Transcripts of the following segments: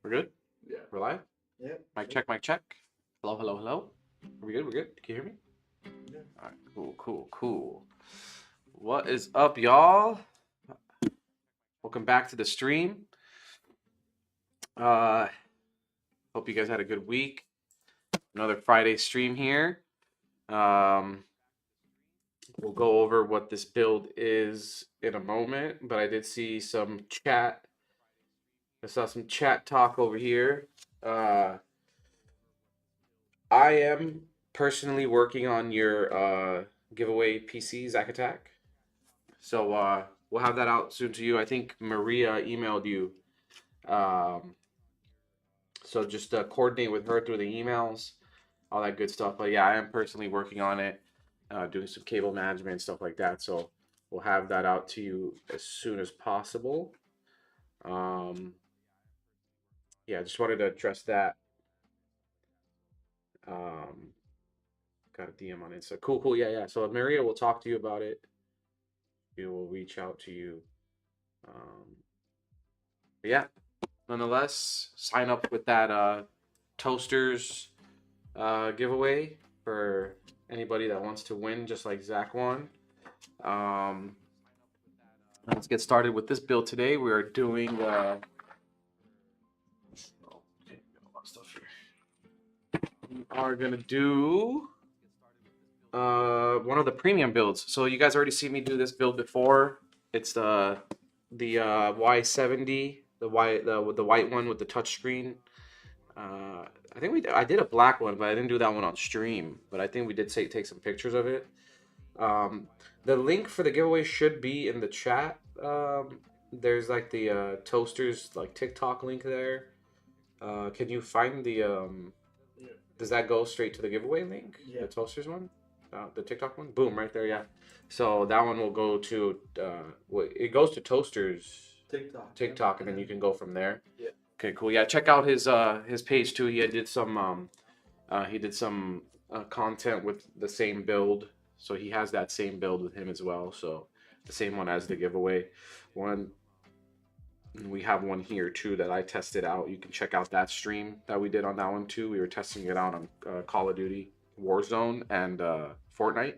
We're good? Yeah. We're live? Yeah. Mic check, mic check. Hello, hello, hello. Are we good? We're good? Can you hear me? Yeah. Alright, cool. What is up, y'all? Welcome back to the stream. Hope you guys had a good week. Another Friday stream here. We'll go over what this build is in a moment, but I did see some chat. I saw some chat talk over here. I am personally working on your giveaway PC, Zack Attack. So we'll have that out soon to you. I think Maria emailed you. Um, so just coordinate with her through the emails, all that good stuff. But yeah, I am personally working on it, doing some cable management and stuff like that. So we'll have that out to you as soon as possible. Um, yeah, just wanted to address that. Um, got a DM on Insta. Cool. Yeah. So Maria will talk to you about it. We will reach out to you. Um, but yeah, nonetheless, sign up with that toasters giveaway for anybody that wants to win, just like Zach won. Um, let's get started with this build today. We are doing. Oh, okay, got a lot of stuff here. We are gonna do one of the premium builds. So you guys already see me do this build before. It's the Y70, the white one with the touchscreen. I think I did a black one, but I didn't do that one on stream. But I think we did take some pictures of it. Um, the link for the giveaway should be in the chat. There's like the toasters like TikTok link there. Can you find the Yeah. Does that go straight to the giveaway link? Yeah. The toasters one, the TikTok one. Boom, right there. Yeah. So that one will go to it goes to toasters TikTok, and then you can go from there. Yeah. Okay, cool. Yeah, check out his page too. He did some content with the same build, so he has that same build with him as well. So the same one as the giveaway one. And we have one here too that I tested out. You can check out that stream that we did on that one too. We were testing it out on Call of Duty Warzone and Fortnite.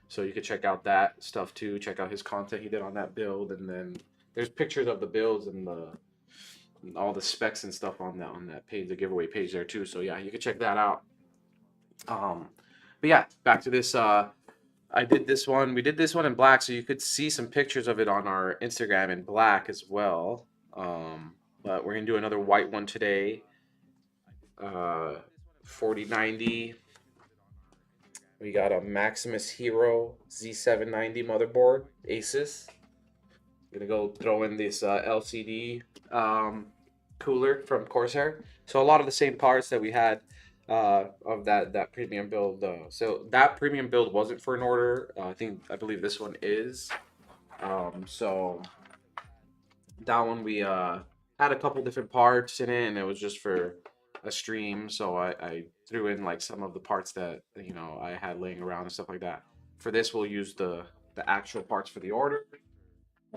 So you could check out that stuff too. Check out his content he did on that build, and then there's pictures of the builds and all the specs and stuff on that page, the giveaway page there too. So yeah, you can check that out. But yeah, back to this. I did this one. We did this one in black, so you could see some pictures of it on our Instagram in black as well. But we're gonna do another white one today. 4090. We got a Maximus Hero Z790 motherboard, Asus. Gonna go throw in this LCD cooler from Corsair. So a lot of the same parts that we had of that premium build. So that premium build wasn't for an order. I believe this one is. So that one we had a couple different parts in it, and it was just for a stream. So I threw in like some of the parts that I had laying around and stuff like that. For this, we'll use the actual parts for the order.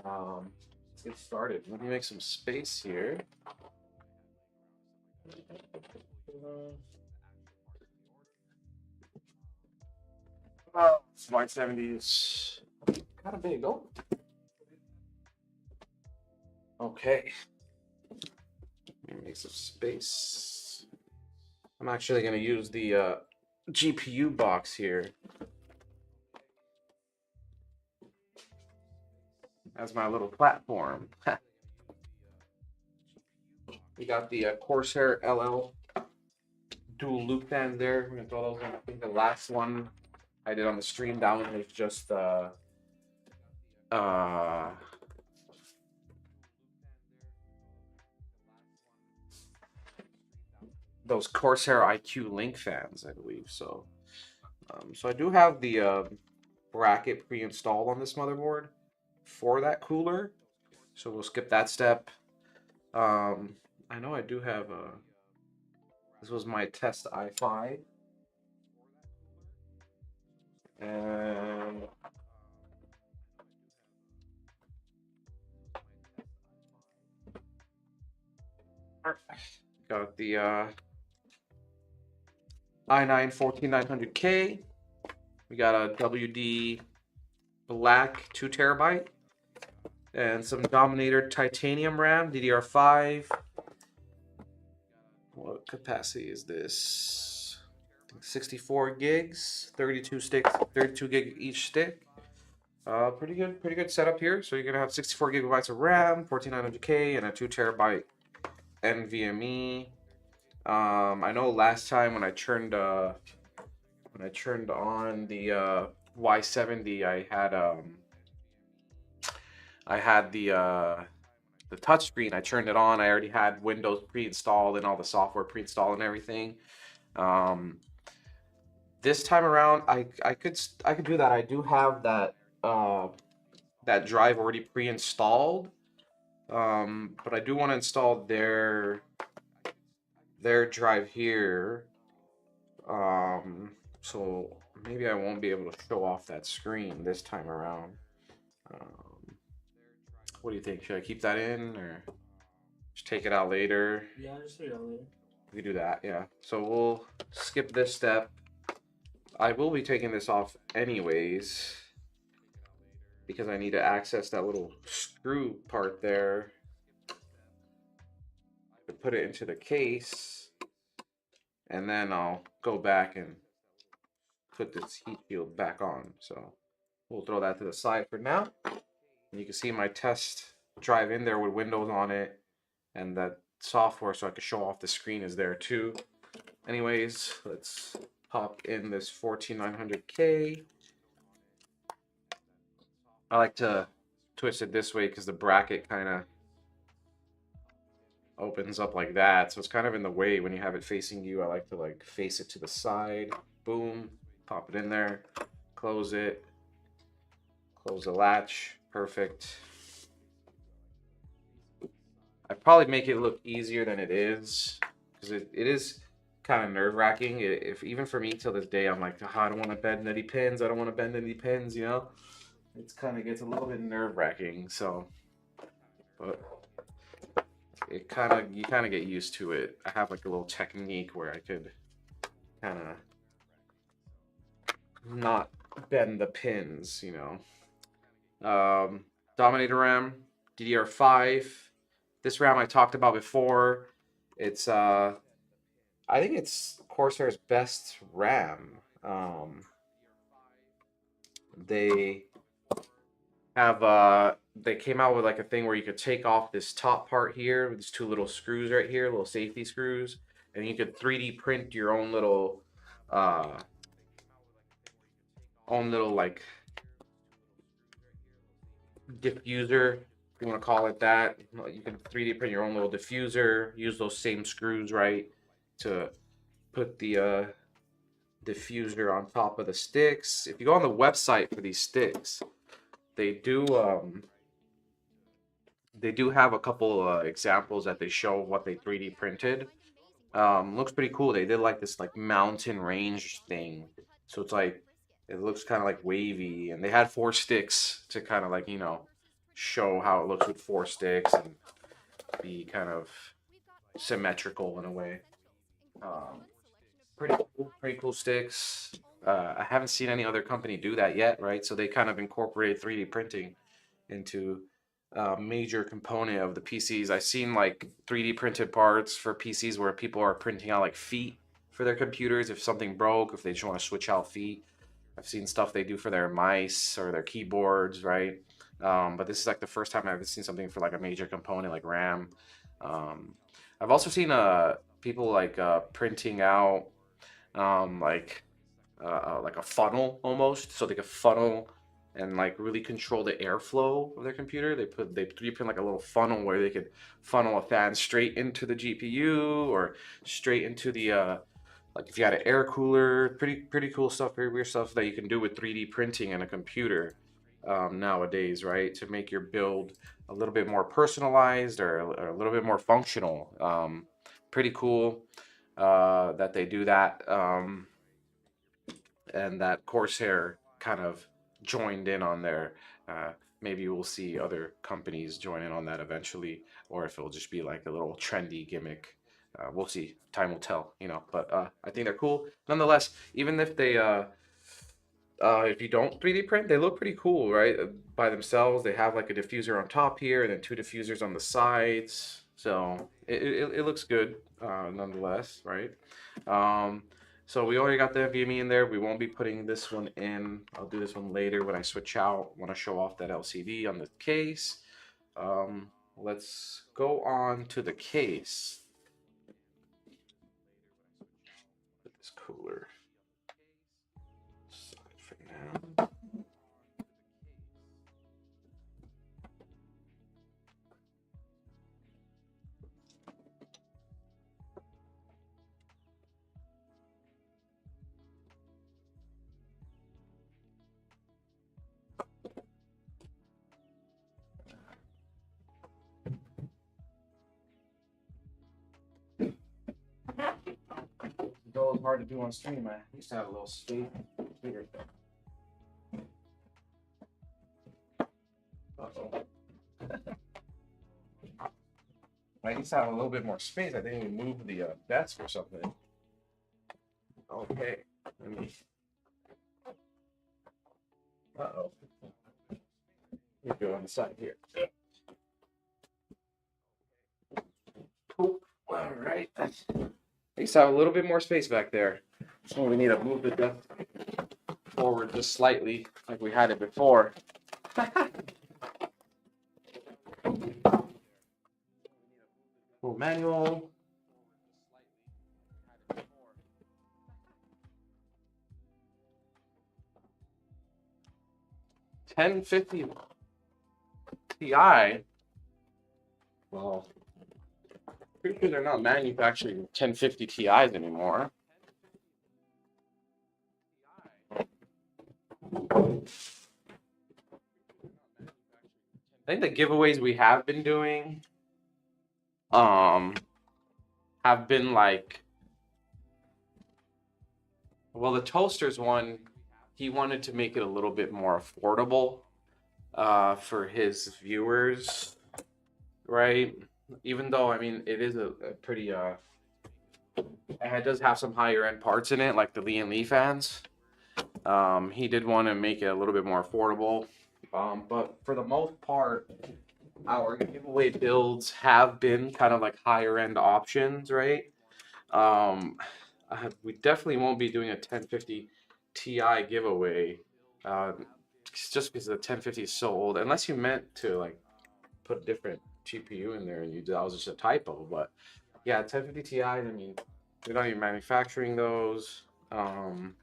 Let's get started. Let me make some space here. Smart 70s. Kind of big, though. Okay. Let me make some space. I'm actually going to use the GPU box here as my little platform. We got the Corsair LL dual loop fans there. We're gonna throw those in. I think the last one I did on the stream, that one was just those Corsair IQ Link fans, I believe. So so I do have the bracket pre-installed on this motherboard for that cooler. So we'll skip that step. I know I do have this was my test i5. And Got the i9 14900K. We got a WD Black 2 terabyte and some Dominator titanium RAM, DDR5. What capacity is this? 64 gigs, 32 sticks, 32 gig each stick. Pretty good setup here. So you're gonna have 64 gigabytes of RAM, 14900K, and a 2 terabyte NVMe. I know last time when I turned on the Y70, I had the touchscreen. I turned it on. I already had Windows pre-installed and all the software pre-installed and everything. This time around, I could do that. I do have that that drive already pre-installed, but I do want to install their drive here. So maybe I won't be able to show off that screen this time around. What do you think? Should I keep that in or just take it out later? Yeah, just take it out later. We can do that, yeah. So we'll skip this step. I will be taking this off anyways because I need to access that little screw part there to put it into the case, and then I'll go back and put this heat shield back on. So we'll throw that to the side for now. And you can see my test drive in there with Windows on it, and that software so I can show off the screen is there too. Anyways, let's pop in this 14900K. I like to twist it this way because the bracket kind of opens up like that, so it's kind of in the way when you have it facing you. I like to like face it to the side. Boom, pop it in there, close it, close the latch. Perfect. I probably make it look easier than it is because it is kind of nerve-wracking. If even for me till this day, I'm like, oh, I don't want to bend any pins. I don't want to bend any pins. You know, it's kind of gets a little bit nerve-wracking. So, but you kind of get used to it. I have like a little technique where I could kind of not bend the pins. You know, Dominator RAM, DDR5. This RAM I talked about before. It's I think it's Corsair's best RAM. They have they came out with like a thing where you could take off this top part here with these two little screws right here, little safety screws, and you could 3D print your own little like diffuser, if you want to call it that. You can 3D print your own little diffuser, use those same screws, right, to put the diffuser on top of the sticks. If you go on the website for these sticks, they do have a couple examples that they show what they 3D printed. Looks pretty cool. They did like this like mountain range thing, so it's like it looks kind of like wavy, and they had 4 sticks to kind of like, you know, show how it looks with 4 sticks and be kind of symmetrical in a way. Pretty cool sticks. I haven't seen any other company do that yet, right? So they kind of incorporate 3D printing into a major component of the PCs. I've seen like 3D printed parts for PCs where people are printing out like feet for their computers if something broke, if they just want to switch out feet. I've seen stuff they do for their mice or their keyboards, right? But this is like the first time I've seen something for like a major component like RAM. I've also seen people like printing out like a funnel almost, so they could funnel and like really control the airflow of their computer. They 3D print like a little funnel where they could funnel a fan straight into the GPU or straight into the like if you had an air cooler. Pretty cool stuff, very weird stuff that you can do with 3D printing in a computer nowadays, right? To make your build a little bit more personalized or a little bit more functional. Pretty cool that they do that, and that Corsair kind of joined in on there. maybe we'll see other companies join in on that eventually, or if it'll just be like a little trendy gimmick. We'll see. Time will tell, you know. But I think they're cool. Nonetheless, even if you don't 3D print, they look pretty cool, right? By themselves, they have like a diffuser on top here, and then two diffusers on the sides. So it looks good, nonetheless, right? Um, so we already got the NVMe in there. We won't be putting this one in. I'll do this one later when I switch out. Want to show off that LCD on the case. Let's go on to the case. Put this cooler aside for now. Though it's hard to do on stream, I used to have a little space bigger. Uh-oh. I used to have a little bit more space. I think we moved the desk or something. Okay. Let me. Uh-oh. Let me go on the side here. Cool. All right. I used to have a little bit more space back there. So we need to move the desk forward just slightly, like we had it before. Full manual. $1050 Ti. Well, pretty sure they're not manufacturing 1050 Ti's anymore. I think the giveaways we have been doing have been like, well, the toasters one, he wanted to make it a little bit more affordable for his viewers, right? Even though, I mean, it is a pretty it does have some higher end parts in it, like the Lee and Lee fans. He did want to make it a little bit more affordable. But for the most part, our giveaway builds have been kind of like higher end options, right? We definitely won't be doing a 1050 Ti giveaway, just because the 1050 is so old. Unless you meant to like put a different GPU in there and that was just a typo. But yeah, 1050 Ti. I mean, we're not even manufacturing those. Did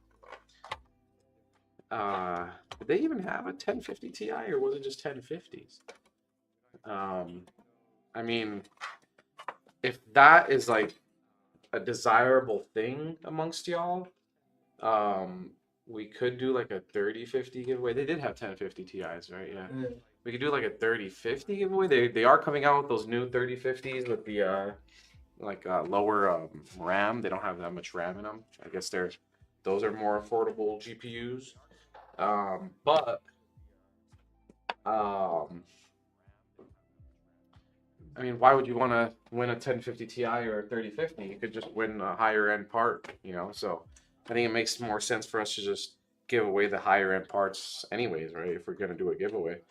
they even have a 1050 Ti, or was it just 1050s? I mean, if that is like a desirable thing amongst y'all, we could do like a 3050 giveaway. They did have 1050 Ti's, right? Yeah. We could do like a 3050 giveaway. They are coming out with those new 3050s with the lower RAM. They don't have that much RAM in them. I guess those are more affordable GPUs. But I mean, why would you want to win a 1050 Ti or a 3050? You could just win a higher end part, you know? So I think it makes more sense for us to just give away the higher end parts anyways, right? If we're going to do a giveaway.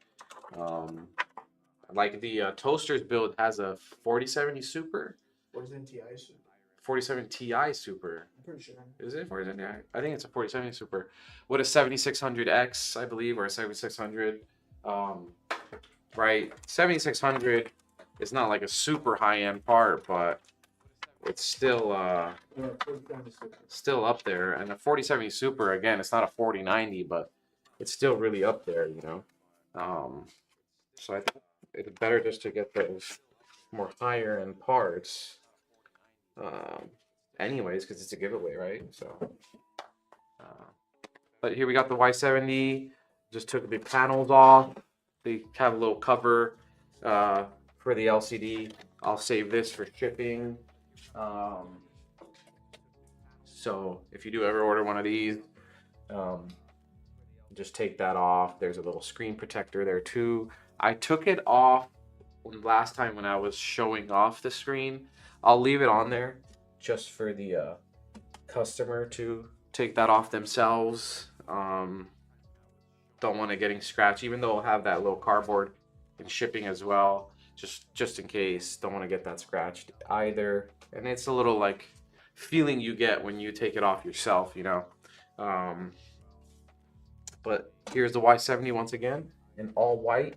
Like the toasters build has a 4070 Super. 47 Ti Super. 47 Ti Super. I'm pretty sure. Is it 47 Ti? I think it's a 4070 Super. With a 7600X, I believe, or a 7600. Right? 7600 is not like a super high-end part, but it's still up there. And the 4070 Super, again, it's not a 4090, but it's still really up there, you know. So I think it's better just to get those more higher-end parts. Anyways, because it's a giveaway, right? So, but here we got the Y70. Just took the panels off. They have a little cover for the LCD. I'll save this for shipping. So if you do ever order one of these, Just take that off. There's a little screen protector there too. I took it off last time when I was showing off the screen. I'll leave it on there just for the customer to take that off themselves. Don't want it getting scratched, even though I'll have that little cardboard in shipping as well, just in case. Don't want to get that scratched either. And it's a little like feeling you get when you take it off yourself, you know. But here's the Y70 once again in all white.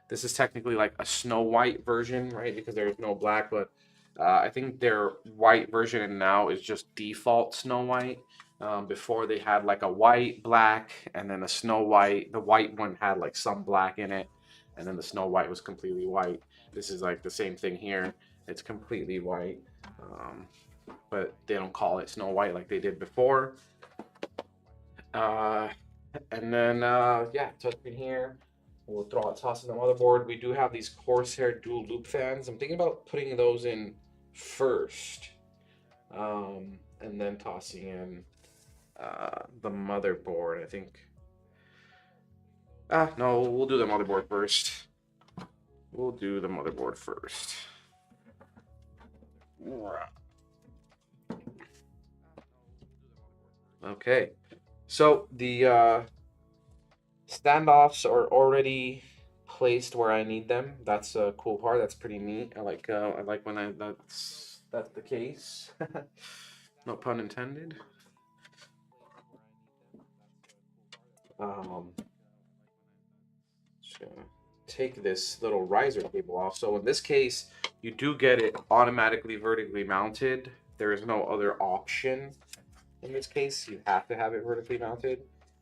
This is technically like a snow white version, right? Because there's no black, but I think their white version now is just default snow white. Before they had like a white, black, and then a snow white. The white one had like some black in it, and then the snow white was completely white. This is like the same thing here. It's completely white, but they don't call it snow white like they did before. And then, yeah, touchscreen here. We'll toss in the motherboard. We do have these Corsair dual loop fans. I'm thinking about putting those in first, and then tossing in the motherboard. I think. No, we'll do the motherboard first. We'll do the motherboard first. Okay, so the standoffs are already placed where I need them. That's a cool part. That's pretty neat. I like when that's the case. No pun intended. Just gonna take this little riser cable off. So in this case, you do get it automatically vertically mounted. There is no other option. In this case, you have to have it vertically mounted.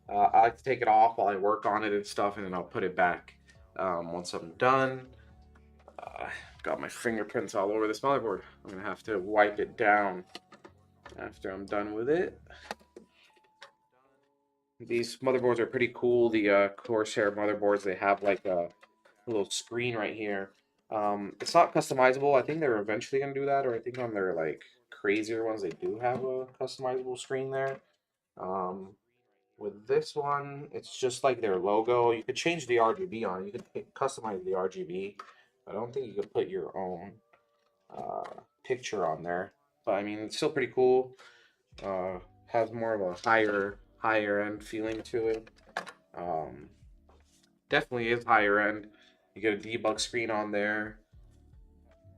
I like to take it off while I work on it and stuff, and then I'll put it back once I'm done. Got my fingerprints all over this motherboard. I'm gonna have to wipe it down after I'm done with it. These motherboards are pretty cool. The Corsair motherboards, they have like a little screen right here. It's not customizable. I think they're eventually gonna do that, or I think on their like crazier ones they do have a customizable screen there. With this one, it's just like their logo. You could change the RGB on it. You could customize the RGB. I don't think you could put your own picture on there. But I mean, it's still pretty cool. Has more of a higher end feeling to it. Definitely is higher end. You get a debug screen on there.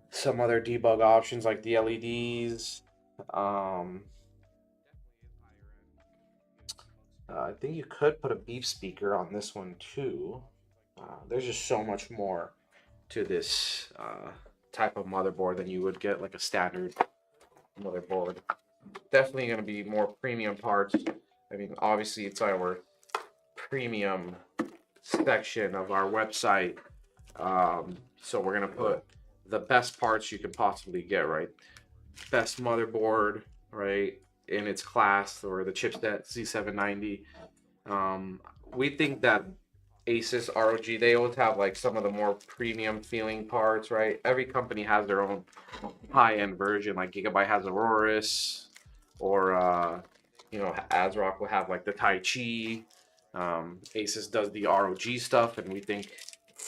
Some other debug options like the LEDs. I think you could put a beep speaker on this one too. There's just so much more to this type of motherboard than you would get like a standard motherboard. Definitely going to be more premium parts. I mean, obviously it's our premium section of our website. So we're going to put the best parts you can possibly get, right? Best motherboard, right? In its class, or the chipset Z790. We think that Asus ROG, they always have like some of the more premium feeling parts, right? Every company has their own high-end version. Like Gigabyte has Aurorus, or you know, ASRock will have like the Tai Chi. Asus does the ROG stuff, and we think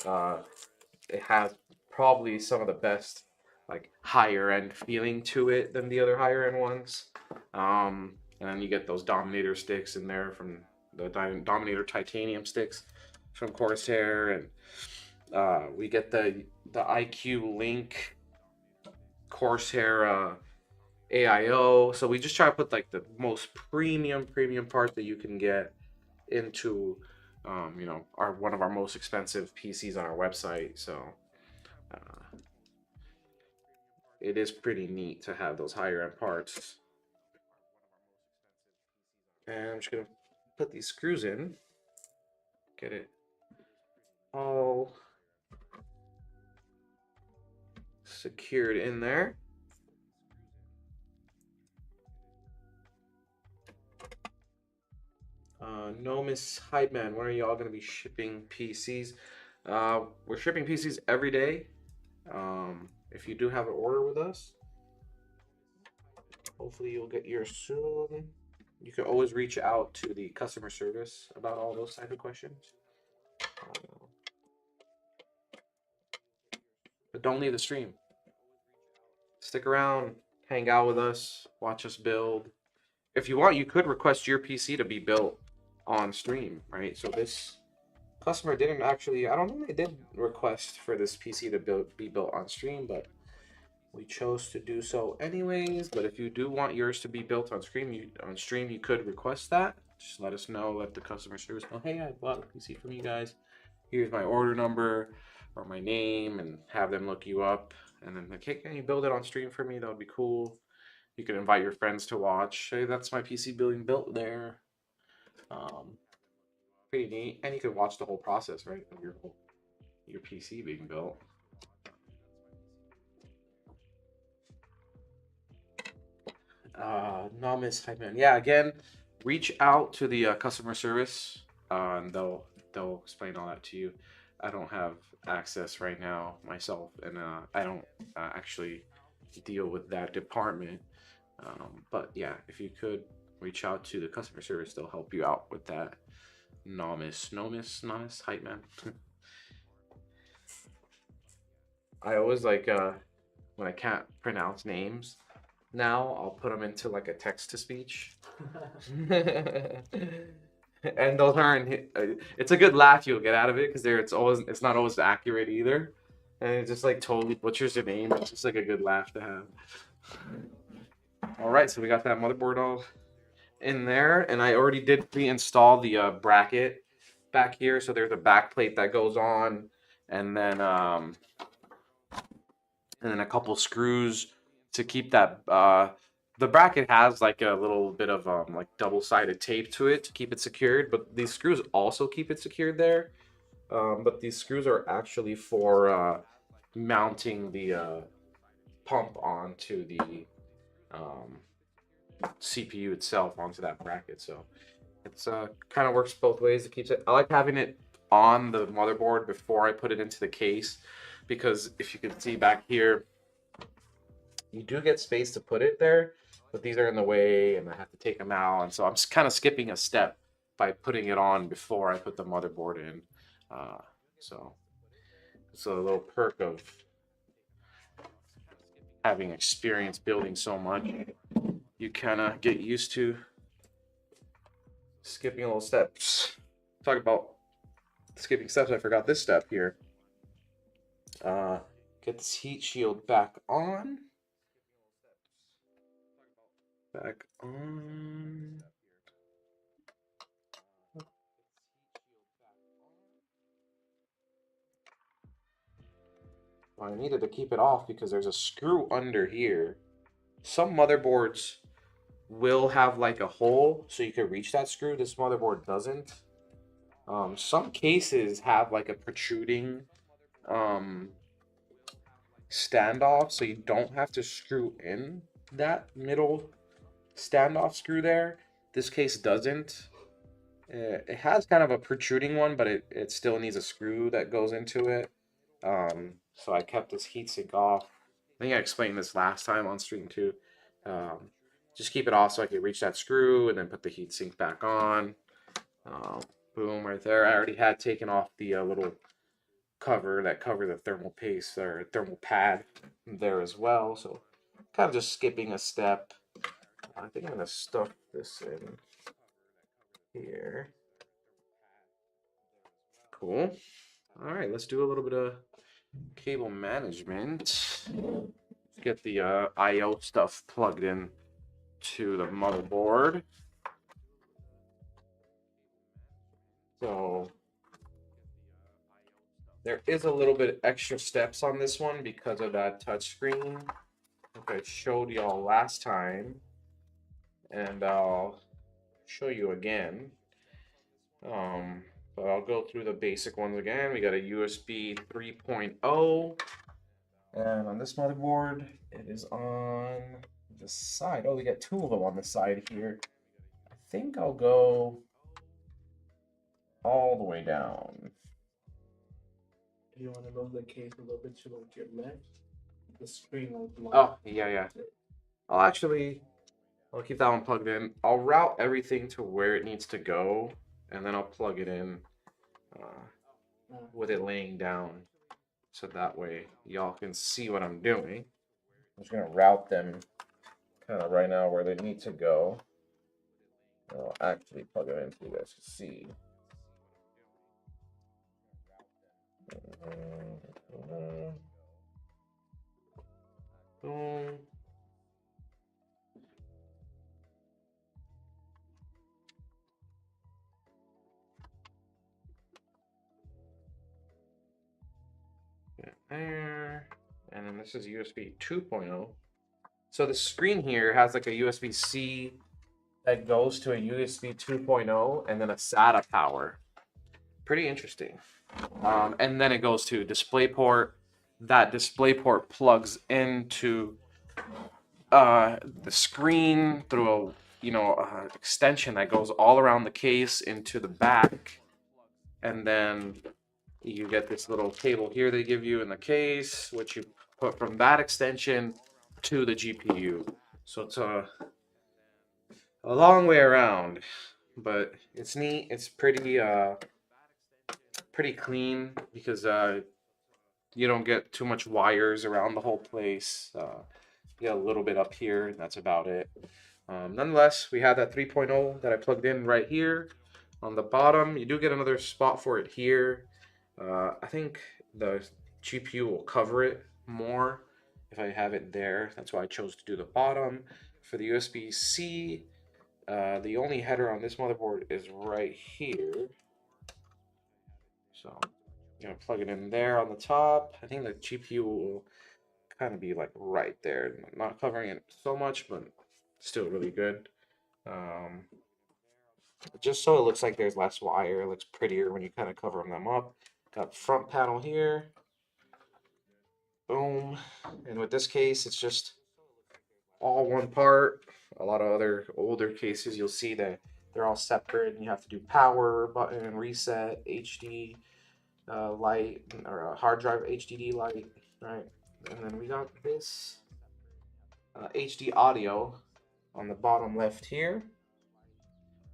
it has probably some of the best like higher end feeling to it than the other higher end ones. And then you get those Dominator sticks in there from the Dominator titanium sticks from Corsair, and we get the IQ Link Corsair AIO. So we just try to put like the most premium part that you can get into you know, one of our most expensive PCs on our website. So it is pretty neat to have those higher end parts. And I'm just gonna put these screws in, get it all secured in there. No, Miss Hyte Man, when are y'all gonna be shipping PCs? We're shipping PCs every day. If you do have an order with us, hopefully you'll get yours soon. you can always reach out to the customer service about all those type of questions. But don't leave the stream. Stick around, hang out with us, watch us build. If you want, you could request your PC to be built on stream, right? So this customer didn't actually, I don't think they did request for this PC to be built on stream, but we chose to do so anyways. But if you do want yours to be built on stream, you could request that. Just let us know, let the customer service know, hey, I bought a PC from you guys. Here's my order number or my name, and have them look you up. And then like, hey, can you build it on stream for me? That would be cool. You can invite your friends to watch. Hey, that's my PC being built there. Pretty neat. And you can watch the whole process, right, of your PC being built. Nomis Hyte Man. Yeah, again, reach out to the customer service, and they'll explain all that to you. I don't have access right now myself, and I don't actually deal with that department. But yeah, if you could reach out to the customer service, they'll help you out with that. Nomis Hyte Man. I always like when I can't pronounce names. Now I'll put them into like a text to speech. And they'll learn. It's a good laugh you'll get out of it because it's not always accurate either, and it just like totally butchers the name. It's just like a good laugh to have. All right, so we got that motherboard all in there, and I already did pre-install the bracket back here. So there's a back plate that goes on, and then a couple screws to keep that. The bracket has like a little bit of like double-sided tape to it to keep it secured, but these screws also keep it secured there. But these screws are actually for mounting the pump onto the CPU itself, onto that bracket. So it's kind of works both ways. It keeps it. I like having it on the motherboard before I put it into the case, because if you can see back here, you do get space to put it there, but these are in the way and I have to take them out. And so I'm just kind of skipping a step by putting it on before I put the motherboard in. So it's a little perk of having experience building so much. You kind of get used to skipping little steps. Talk about skipping steps. I forgot this step here. Get this heat shield back on. Back on. Well, I needed to keep it off because there's a screw under here. Some motherboards will have like a hole so you can reach that screw. This motherboard doesn't. Some cases have like a protruding standoff, so you don't have to screw in that middle standoff screw there. This case doesn't. It has kind of a protruding one, but it still needs a screw that goes into it. So I kept this heatsink off. I think I explained this last time on stream too. Just keep it off so I can reach that screw and then put the heatsink back on. Boom, right there. I already had taken off the little cover that covered the thermal paste or thermal pad there as well. So kind of just skipping a step. I think I'm gonna stuff this in here. Cool. All right, let's do a little bit of cable management. Get the I/O stuff plugged in to the motherboard. So there is a little bit extra steps on this one because of that touchscreen like I showed y'all last time, and I'll show you again. But I'll go through the basic ones again. We got a USB 3.0, and on this motherboard, it is on the side. Oh, we got two of them on the side here. I think I'll go all the way down. You want to move the case a little bit to your left? The screen will block. Oh, yeah. I'll actually I'll keep that one plugged in. I'll route everything to where it needs to go, and then I'll plug it in with it laying down, so that way y'all can see what I'm doing. I'm just gonna route them kind of right now where they need to go. I'll actually plug them in so you guys can see. Boom. There. And then this is USB 2.0. So the screen here has like a USB-C that goes to a USB 2.0 and then a SATA power. Pretty interesting. And then it goes to DisplayPort. That DisplayPort plugs into the screen through a extension that goes all around the case into the back, and then you get this little cable here they give you in the case, which you put from that extension to the GPU. So it's a long way around, but it's neat. It's pretty clean because you don't get too much wires around the whole place. You get a little bit up here, and that's about it. Nonetheless, we have that 3.0 that I plugged in right here on the bottom. You do get another spot for it here. I think the GPU will cover it more if I have it there. That's why I chose to do the bottom. For the USB-C, the only header on this motherboard is right here. So I'm gonna plug it in there on the top. I think the GPU will kind of be like right there, not covering it so much, but still really good. Just so it looks like there's less wire, it looks prettier when you kind of cover them up. Got front panel here. Boom. And with this case, it's just all one part. A lot of other older cases, you'll see that they're all separate, and you have to do power button, reset, HD light, or a hard drive HDD light, right? And then we got this HD audio on the bottom left here.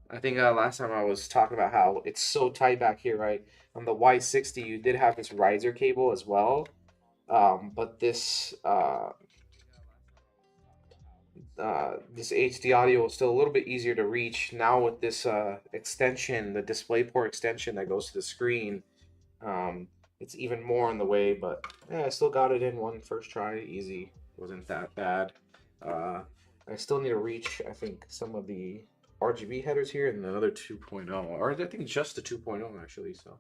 I think last time I was talking about how it's so tight back here, right? On the Y70, you did have this riser cable as well, but this this HD audio is still a little bit easier to reach now with this extension, the DisplayPort extension that goes to the screen. It's even more in the way, but yeah, I still got it in one first try, easy. Wasn't that bad. I still need to reach, I think, some of the RGB headers here and another 2.0, or I think just the 2.0 actually. So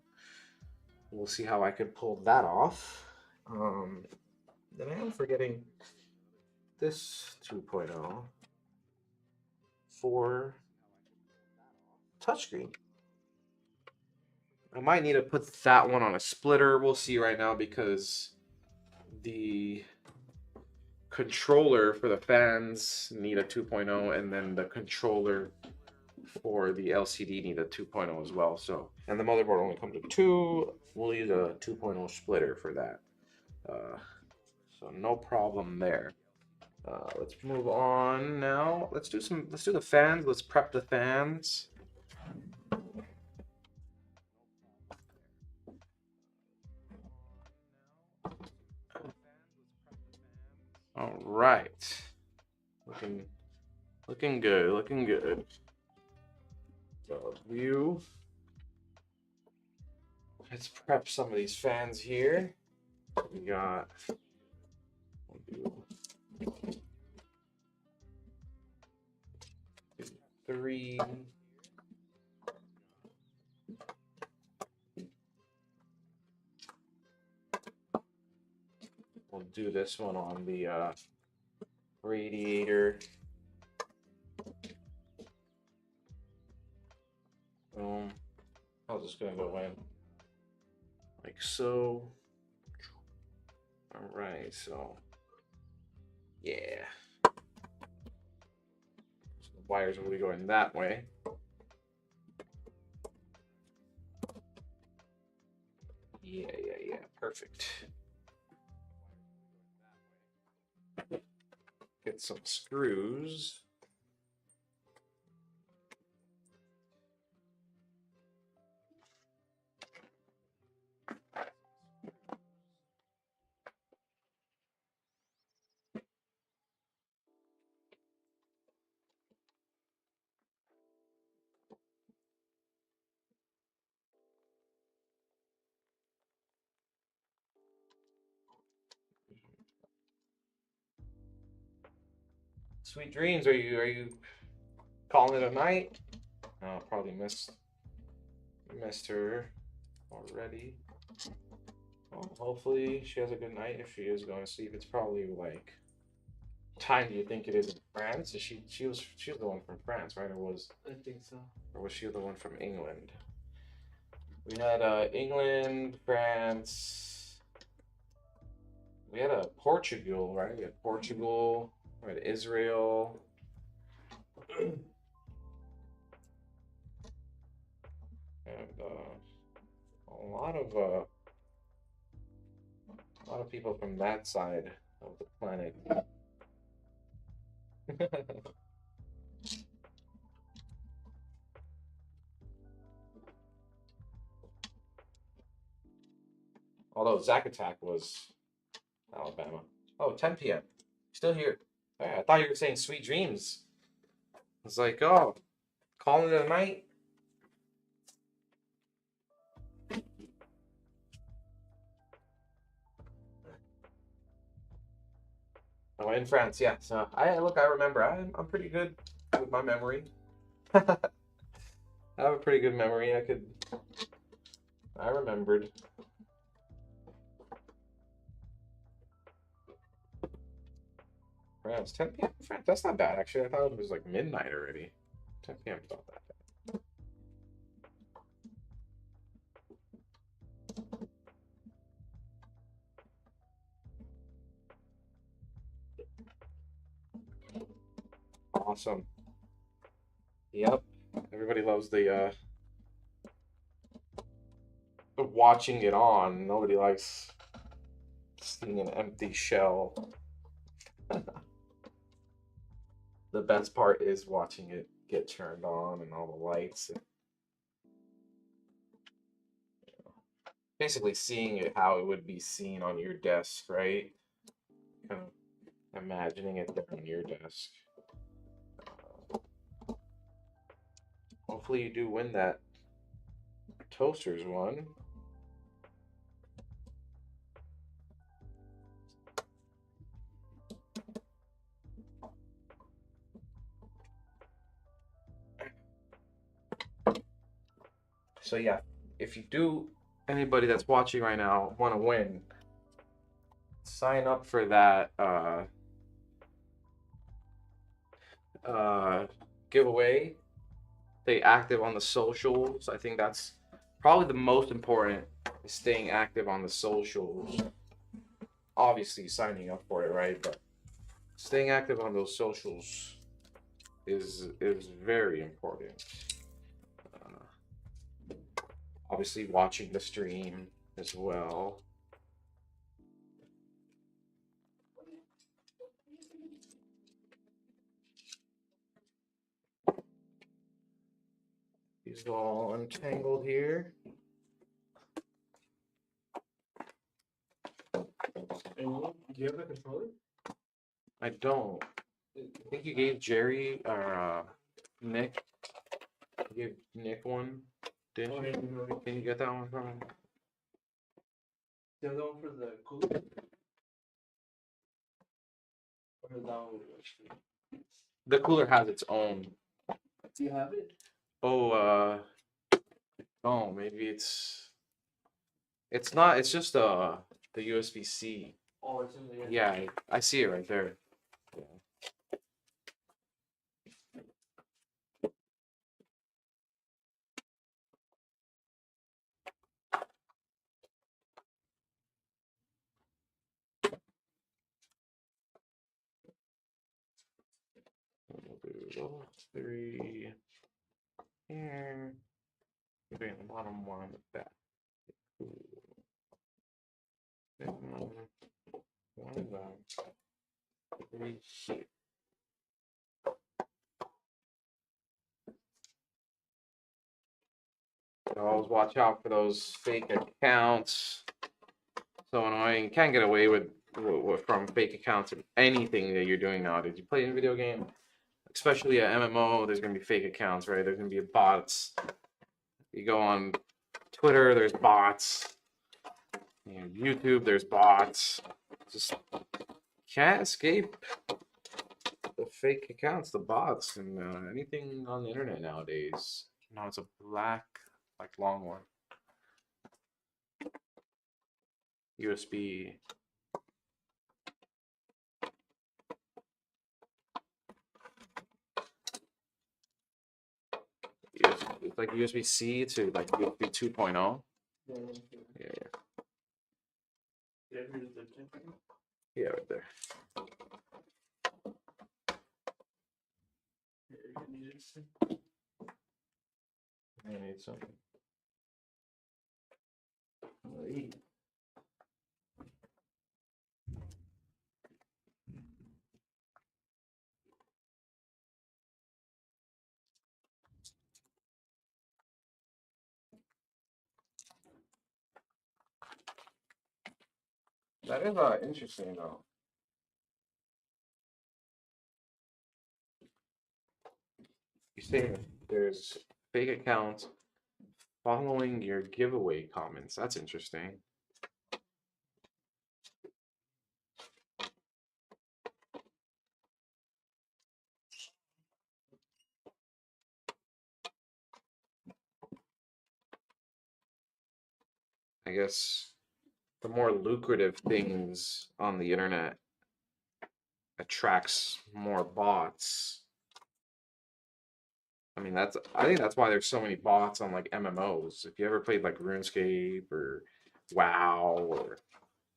we'll see how I could pull that off. Then I am forgetting this 2.0 for touchscreen. I might need to put that one on a splitter. We'll see right now because the controller for the fans need a 2.0, and then the controller for the LCD need a 2.0 as well. So, and the motherboard only comes with 2. We'll use a 2.0 splitter for that. So no problem there. Let's move on now. Let's do the fans. Let's prep the fans. All right. Looking good, looking good. So view. Let's prep some of these fans here. We got 3. We'll do this one on the radiator. Boom. I'm just gonna go in like so. All right, so yeah. So the wires will be going that way. Yeah, perfect. Get some screws. Sweet dreams. Are you calling it a night? Oh, probably missed her already. Well, hopefully she has a good night. If she is going to sleep, it's probably like time do you think it is in France? Is she was the one from France, right? I think so. Or was she the one from England? We had England, France. We had Portugal, right? We had Portugal. We had Israel. And a lot of people from that side of the planet. Although Zack Attack was Alabama. Oh, 10 p.m. Still here. Yeah, I thought you were saying sweet dreams. It's like, oh, calling it a night. Oh, in France, yeah. So I remember. I'm pretty good with my memory. I have a pretty good memory. I remembered. France, 10 p.m. in France. That's not bad, actually. I thought it was like midnight already. 10 p.m. is not that bad. Awesome. Yep. Everybody loves the watching it on. Nobody likes seeing an empty shell. The best part is watching it get turned on and all the lights. And, basically seeing it how it would be seen on your desk, right? Kind of imagining it there on your desk. Hopefully you do win that Toasters one. So yeah, if you do, anybody that's watching right now want to win, sign up for that giveaway. Stay active on the socials. I think that's probably the most important, is staying active on the socials. Obviously signing up for it, right? But staying active on those socials is very important. Obviously watching the stream as well. These are all untangled here. Do you have a controller? I don't. I think you gave Jerry or Nick. You gave Nick one, didn't you? Can you get that one from him? The other one for the cooler? Or that one? The cooler has its own. Do you have it? Oh, oh, maybe it's not. It's just the USB-C. Oh, it's in there. Yeah, I see it right there. Yeah. We'll do those three here. Maybe in the bottom one with that. One of them. Three here. Always watch out for those fake accounts. So annoying. Can't get away with from fake accounts in anything that you're doing nowadays. You play a video game, especially a MMO, there's gonna be fake accounts, right? There's gonna be bots. You go on Twitter, there's bots. You know, YouTube, there's bots. Just can't escape the fake accounts, the bots, and anything on the internet nowadays. No, it's a black, like long one. USB. It's like USB-C to like USB 2.0. Yeah, Yeah, yeah, here's the tip. yeah, right there. Here, you need it. I need something. That is interesting though. You say there's fake accounts following your giveaway comments. That's interesting. I guess the more lucrative things on the internet attracts more bots. I mean, I think that's why there's so many bots on like MMOs. If you ever played like RuneScape or WoW, or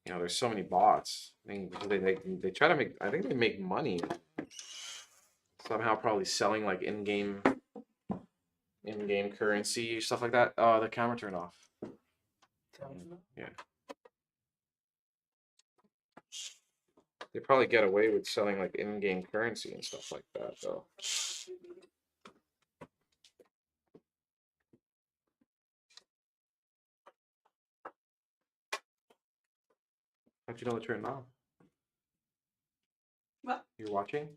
there's so many bots. I think because they try to make. I think they make money somehow, probably selling like in-game currency, stuff like that. Oh, the camera turned off. Yeah. They probably get away with selling like in-game currency and stuff like that, though. How'd you know it turned off? What? You're watching?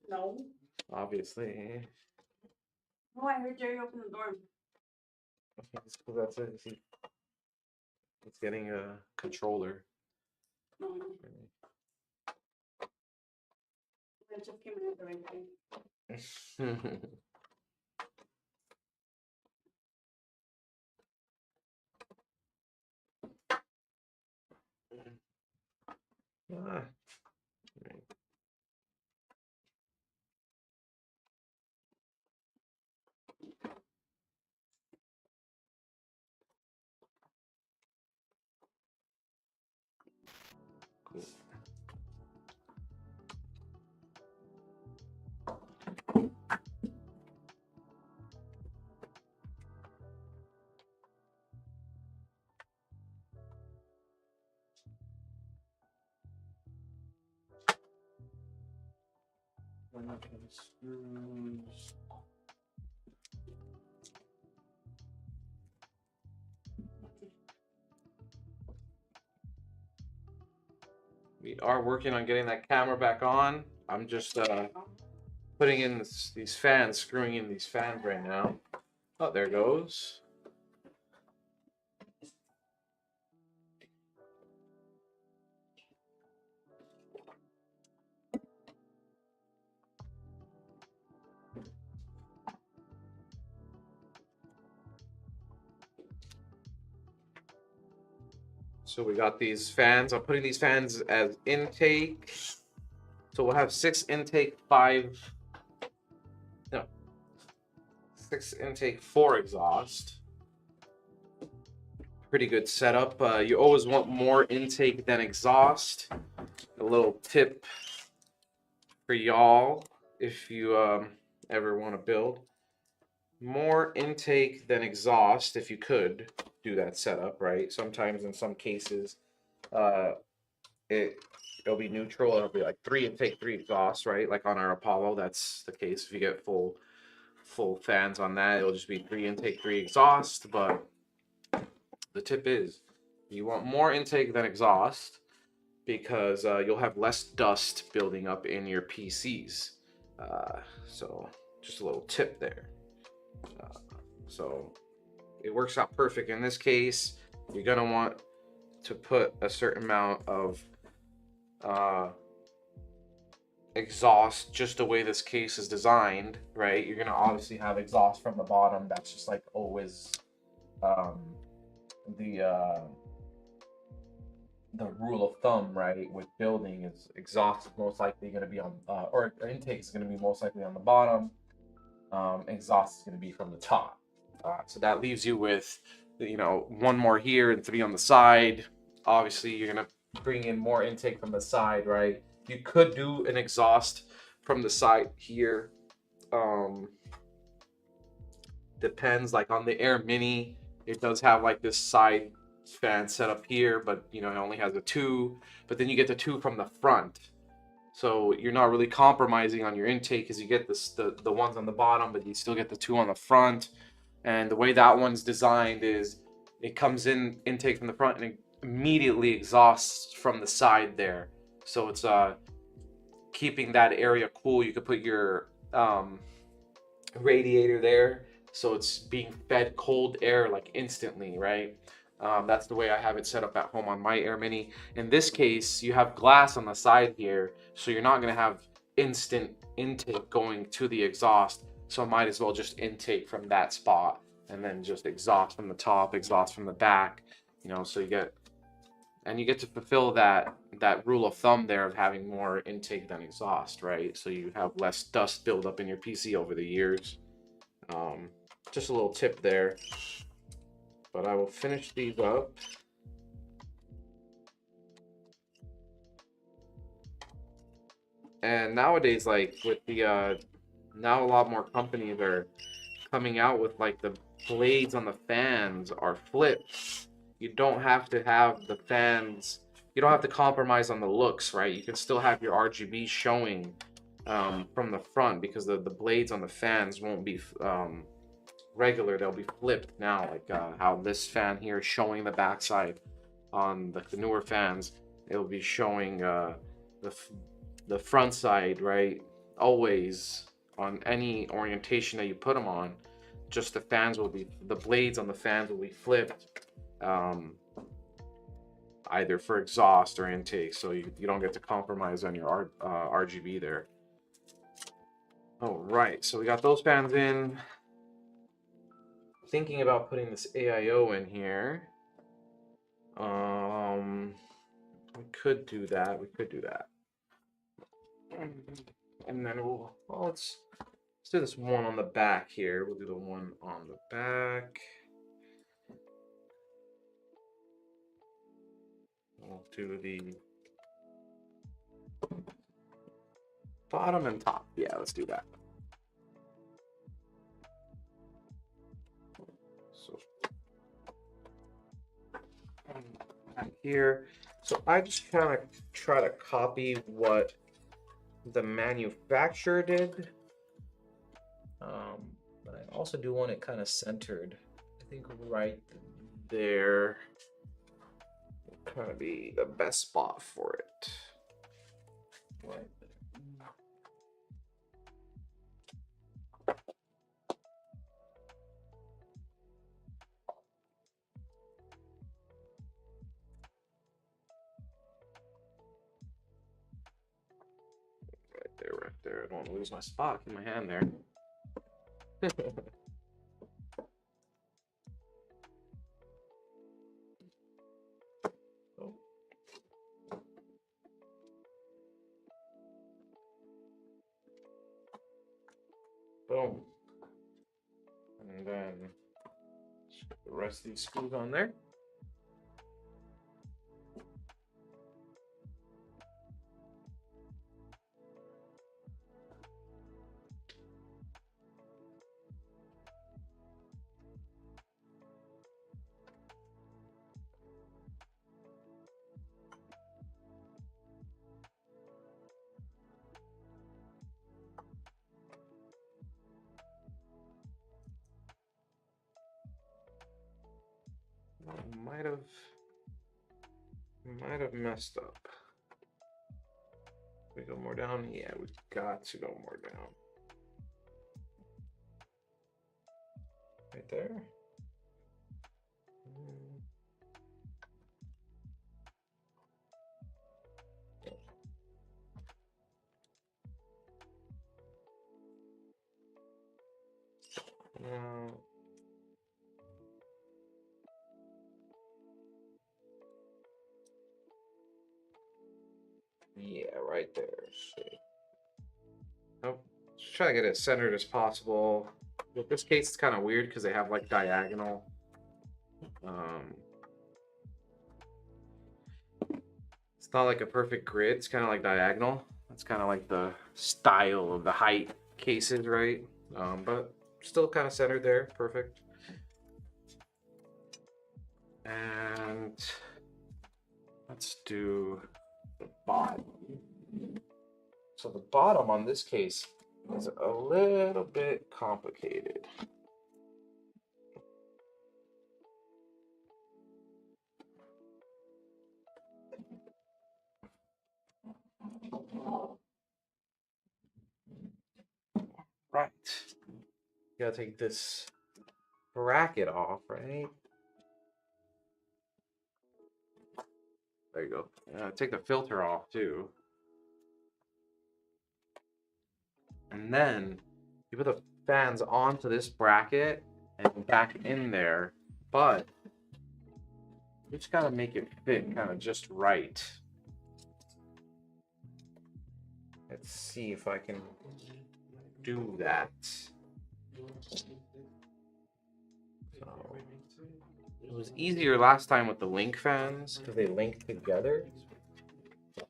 No. Obviously. Oh, I heard Jerry open the door. That's it. It's getting a controller. No. I just came in at the right time. Ah. Cool. Screws. We are working on getting that camera back on. I'm just putting in these fans, screwing in these fans right now. Oh, there goes. So we got these fans. I'm putting these fans as intake. So we'll have 6 intake, 6 intake, 4 exhaust. Pretty good setup. You always want more intake than exhaust. A little tip for y'all if you ever want to build. More intake than exhaust if you could do that setup, right? Sometimes in some cases it'll be neutral. It'll be like 3 intake, 3 exhaust, right? Like on our Apollo, that's the case. If you get full fans on that, it'll just be 3 intake, 3 exhaust. But the tip is you want more intake than exhaust because you'll have less dust building up in your PCs. So just a little tip there. So it works out perfect in this case. You're gonna want to put a certain amount of exhaust just the way this case is designed, right? You're gonna obviously have exhaust from the bottom. That's just like always um, the the rule of thumb, right? With building is exhaust is most likely going to be on, or intake is going to be most likely on the bottom. Exhaust is going to be from the top. So that leaves you with, you know, one more here and three on the side. Obviously, you're going to bring in more intake from the side, right? You could do an exhaust from the side here. Depends, like on the Air Mini, it does have like this side fan set up here, but you know, it only has a 2, but then you get the 2 from the front. So you're not really compromising on your intake because you get this, the ones on the bottom, but you still get the 2 on the front. And the way that one's designed is it comes in intake from the front and it immediately exhausts from the side there. So it's keeping that area cool. You could put your radiator there, so it's being fed cold air like instantly, right? That's the way I have it set up at home on my Air Mini. In this case, you have glass on the side here, so you're not going to have instant intake going to the exhaust. So I might as well just intake from that spot and then just exhaust from the top, exhaust from the back, you know, so you get to fulfill that rule of thumb there of having more intake than exhaust, right? So you have less dust build up in your PC over the years. Just a little tip there. But I will finish these up. And nowadays, like with the now a lot more companies are coming out with like the blades on the fans are flipped. You don't have to have the fans, you don't have to compromise on the looks, right? You can still have your RGB showing from the front because the blades on the fans won't be regular, they'll be flipped now, like how this fan here is showing the backside on the newer fans. It'll be showing the front side, right? Always on any orientation that you put them on, just the fans will be, the blades on the fans will be flipped, either for exhaust or intake, so you don't get to compromise on your RGB there. All right, so we got those fans in. Thinking about putting this AIO in here. We could do that. And then let's do this one on the back here. We'll do the one on the back. We'll do the bottom and top. Yeah, let's do that. So back here. So I just kind of try to copy what the manufacturer did. But I also do want it kind of centered. I think right there will kind of be the best spot for it. Right there. Right there. I don't want to lose my spot in my hand there. Oh. Boom. And then put the rest of these screws on there. Might have messed up. We go more down? Yeah, we've got to go more down. Right there. right there. See. Oh, just try to get it centered as possible. With this case, it's kind of weird because they have like diagonal. It's not like a perfect grid. It's kind of like diagonal. That's kind of like the style of the Hyte cases, right? But still kind of centered there. Perfect. And let's do the bottom. So the bottom on this case is a little bit complicated. Right. You gotta take this bracket off, right? There you go. Take the filter off too. And then you put the fans onto this bracket and back in there, but you just gotta make it fit kind of just right. Let's see if I can do that. So, it was easier last time with the link fans because they link together.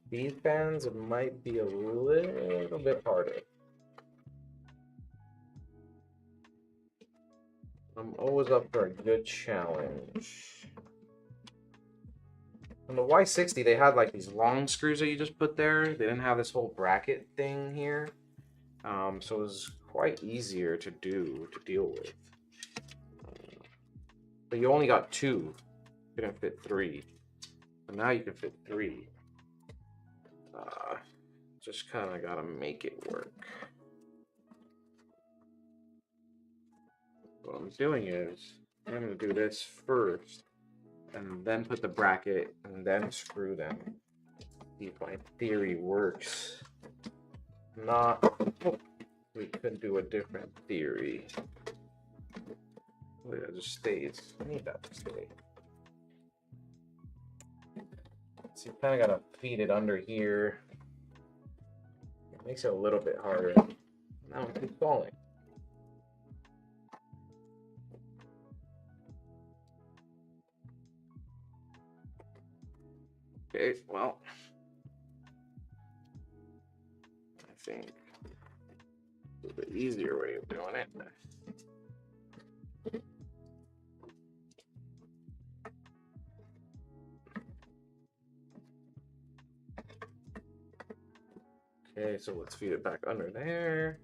These fans might be a little bit harder. I'm always up for a good challenge. On the Y60, they had like these long screws that you just put there. They didn't have this whole bracket thing here. So it was quite easier to deal with. But you only got 2. You couldn't fit 3. But now you can fit 3. Just kind of gotta make it work. What I'm doing is, I'm gonna do this first, and then put the bracket, and then screw them. See if my theory works. Not, oh, we could do a different theory. Oh, yeah, it just stays. I need that to stay. So you kind of gotta feed it under here. It makes it a little bit harder. Now it keeps falling. Okay, well, I think there's an easier way of doing it. Okay, so let's feed it back under there.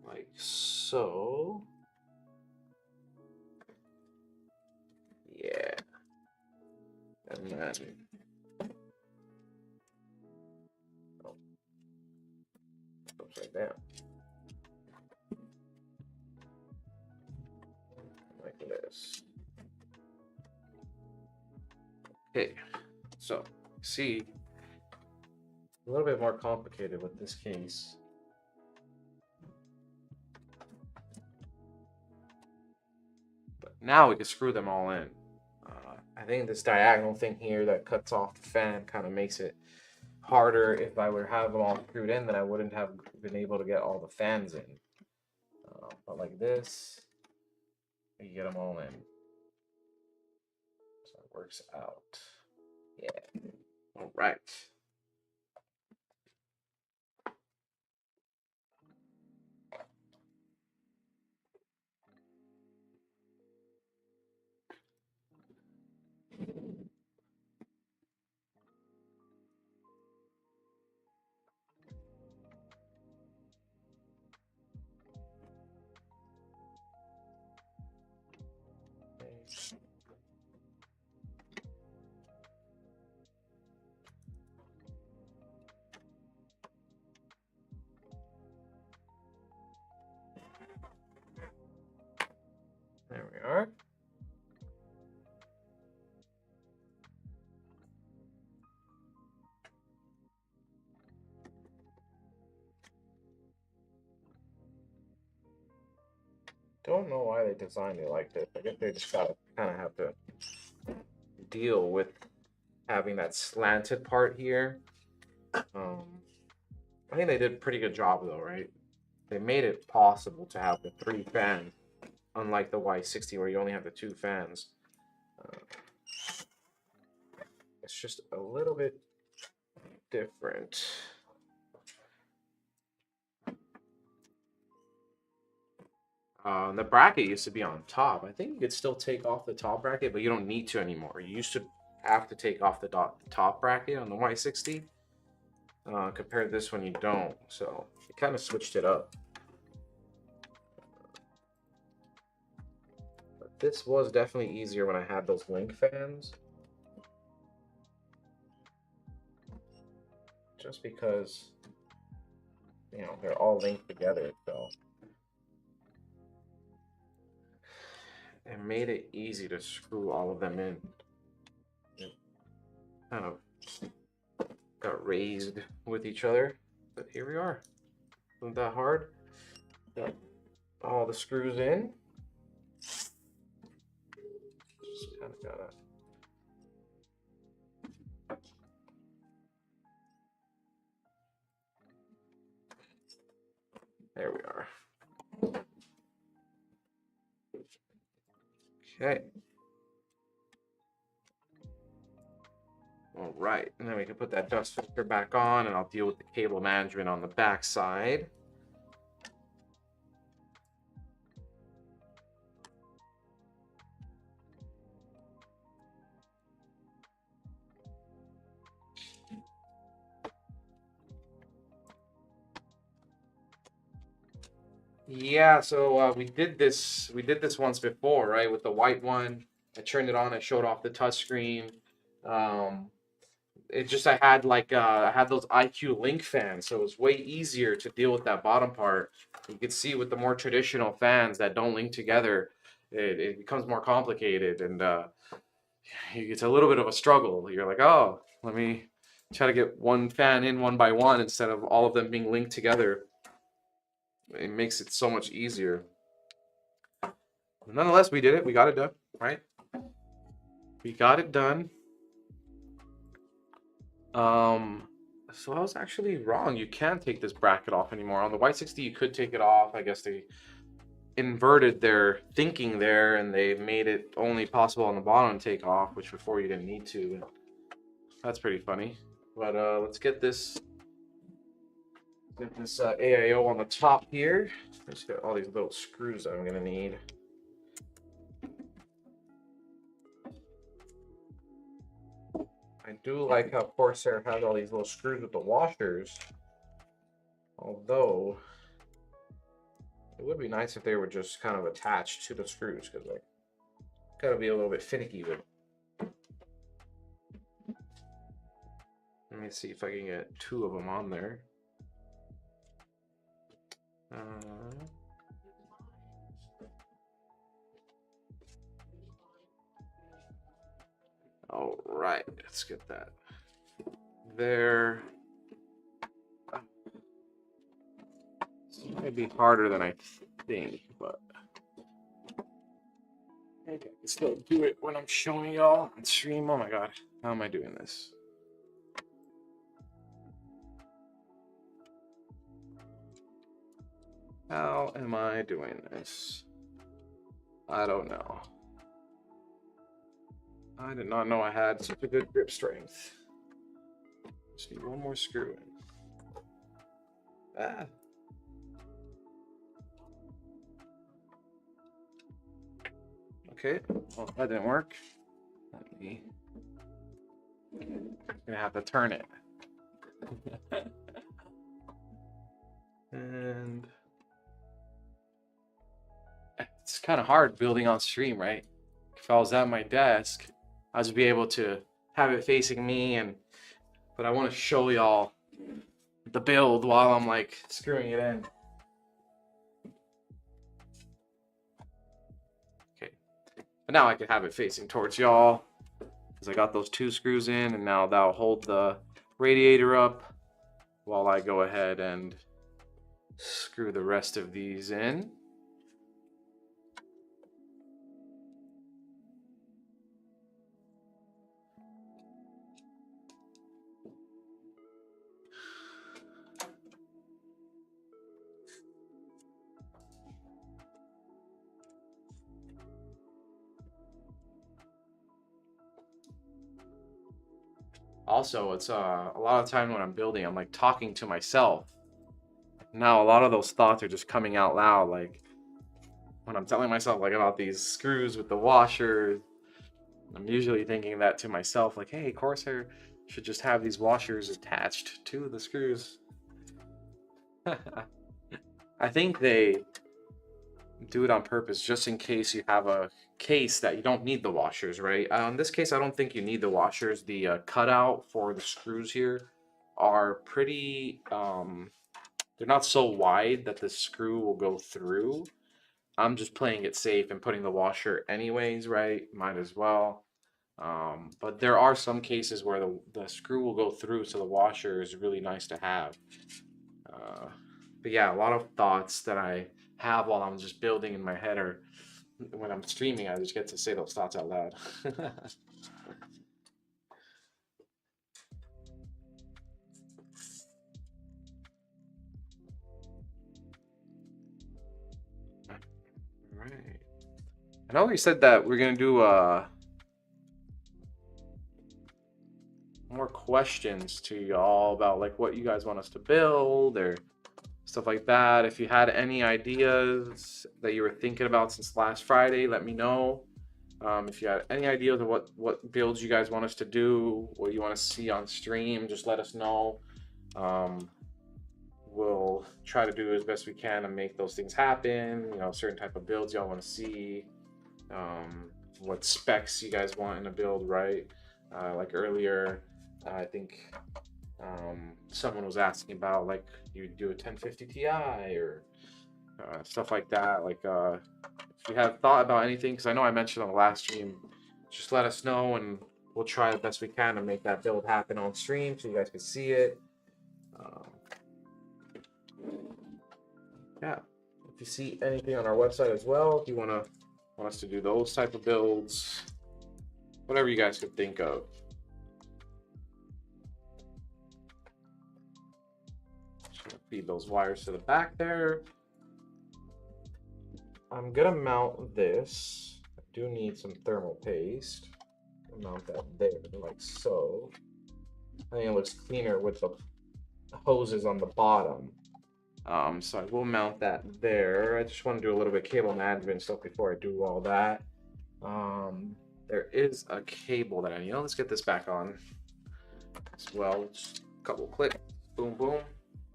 Like so. Yeah. And then oh, upside down. Like this. Okay, so see, a little bit more complicated with this case. But now we can screw them all in. I think this diagonal thing here that cuts off the fan kind of makes it harder. If I would have them all screwed in, then I wouldn't have been able to get all the fans in. But like this, you get them all in. So it works out. Yeah. All right. There we are. Don't know why they designed it like this. I guess they just gotta kind of have to deal with having that slanted part here. I think they did a pretty good job though, right? They made it possible to have the 3 fans, unlike the Y60 where you only have the 2 fans. It's just a little bit different. The bracket used to be on top. I think you could still take off the top bracket, but you don't need to anymore. You used to have to take off the top bracket on the Y60. Compared to this one, you don't. So it kind of switched it up. But this was definitely easier when I had those link fans. Just because, you know, they're all linked together, so it made it easy to screw all of them in. It kind of got raised with each other, but here we are. Wasn't that hard? Got all the screws in. Just kind of gotta. There we are. Okay. All right, and then we can put that dust filter back on, and I'll deal with the cable management on the back side. Yeah, so we did this once before, right? With the white one, I turned it on, I showed off the touchscreen. It just I had those IQ Link fans, so it was way easier to deal with that bottom part. You can see with the more traditional fans that don't link together, it becomes more complicated, and it's a little bit of a struggle. You're like, oh, let me try to get one fan in one by one instead of all of them being linked together. It makes it so much easier. But nonetheless, we did it. We got it done, right? We got it done. So I was actually wrong. You can't take this bracket off anymore. On the Y60, you could take it off. I guess they inverted their thinking there, and they made it only possible on the bottom to take off, which before you didn't need to. That's pretty funny. But let's get this AIO on the top here. Just got all these little screws that I'm gonna need. I do like how Corsair has all these little screws with the washers. Although it would be nice if they were just kind of attached to the screws, because like gotta be a little bit finicky with. Let me see if I can get 2 of them on there. All right, let's get that there. It might be harder than I think, but I can still do it when I'm showing y'all on stream. Oh my god, how am I doing this? How am I doing this? I don't know. I did not know I had such a good grip strength. Just need one more screw in. Ah. Okay, well, that didn't work. Let me. I'm gonna have to turn it. And it's kind of hard building on stream, right? If I was at my desk, I would be able to have it facing me, but I want to show y'all the build while I'm like screwing it in. Okay, but now I can have it facing towards y'all because I got those 2 screws in, and now that'll hold the radiator up while I go ahead and screw the rest of these in. Also, it's a lot of time when I'm building, I'm like talking to myself. Now a lot of those thoughts are just coming out loud, like when I'm telling myself like about these screws with the washers. I'm usually thinking that to myself, like, hey, Corsair should just have these washers attached to the screws. I think they do it on purpose just in case you have a case that you don't need the washers, right? In this case, I don't think you need the washers. The cutout for the screws here are pretty, they're not so wide that the screw will go through. I'm just playing it safe and putting the washer anyways, right? Might as well. But there are some cases where the screw will go through, so the washer is really nice to have. But yeah, a lot of thoughts that I have while I'm just building in my head, or when I'm streaming, I just get to say those thoughts out loud. Right. I know we said that we're gonna do more questions to y'all about like what you guys want us to build or stuff like that. If you had any ideas that you were thinking about since last Friday, let me know. If you had any ideas of what builds you guys want us to do, what you want to see on stream, just let us know. We'll try to do as best we can to make those things happen. You know, certain type of builds y'all want to see. What specs you guys want in a build, right? Like earlier, I think someone was asking about like you do a 1050 Ti or stuff like that. Like if you have thought about anything, because I know I mentioned on the last stream, just let us know and we'll try the best we can to make that build happen on stream so you guys can see it. Yeah, if you see anything on our website as well, if you want us to do those type of builds, whatever you guys could think of. Feed those wires to the back there. I'm gonna mount this. I do need some thermal paste. I'll mount that there, like so. I think it looks cleaner with the hoses on the bottom. So I will mount that there. I just want to do a little bit of cable management stuff before I do all that. There is a cable that I need. Let's get this back on as well. Just a couple clicks, boom, boom.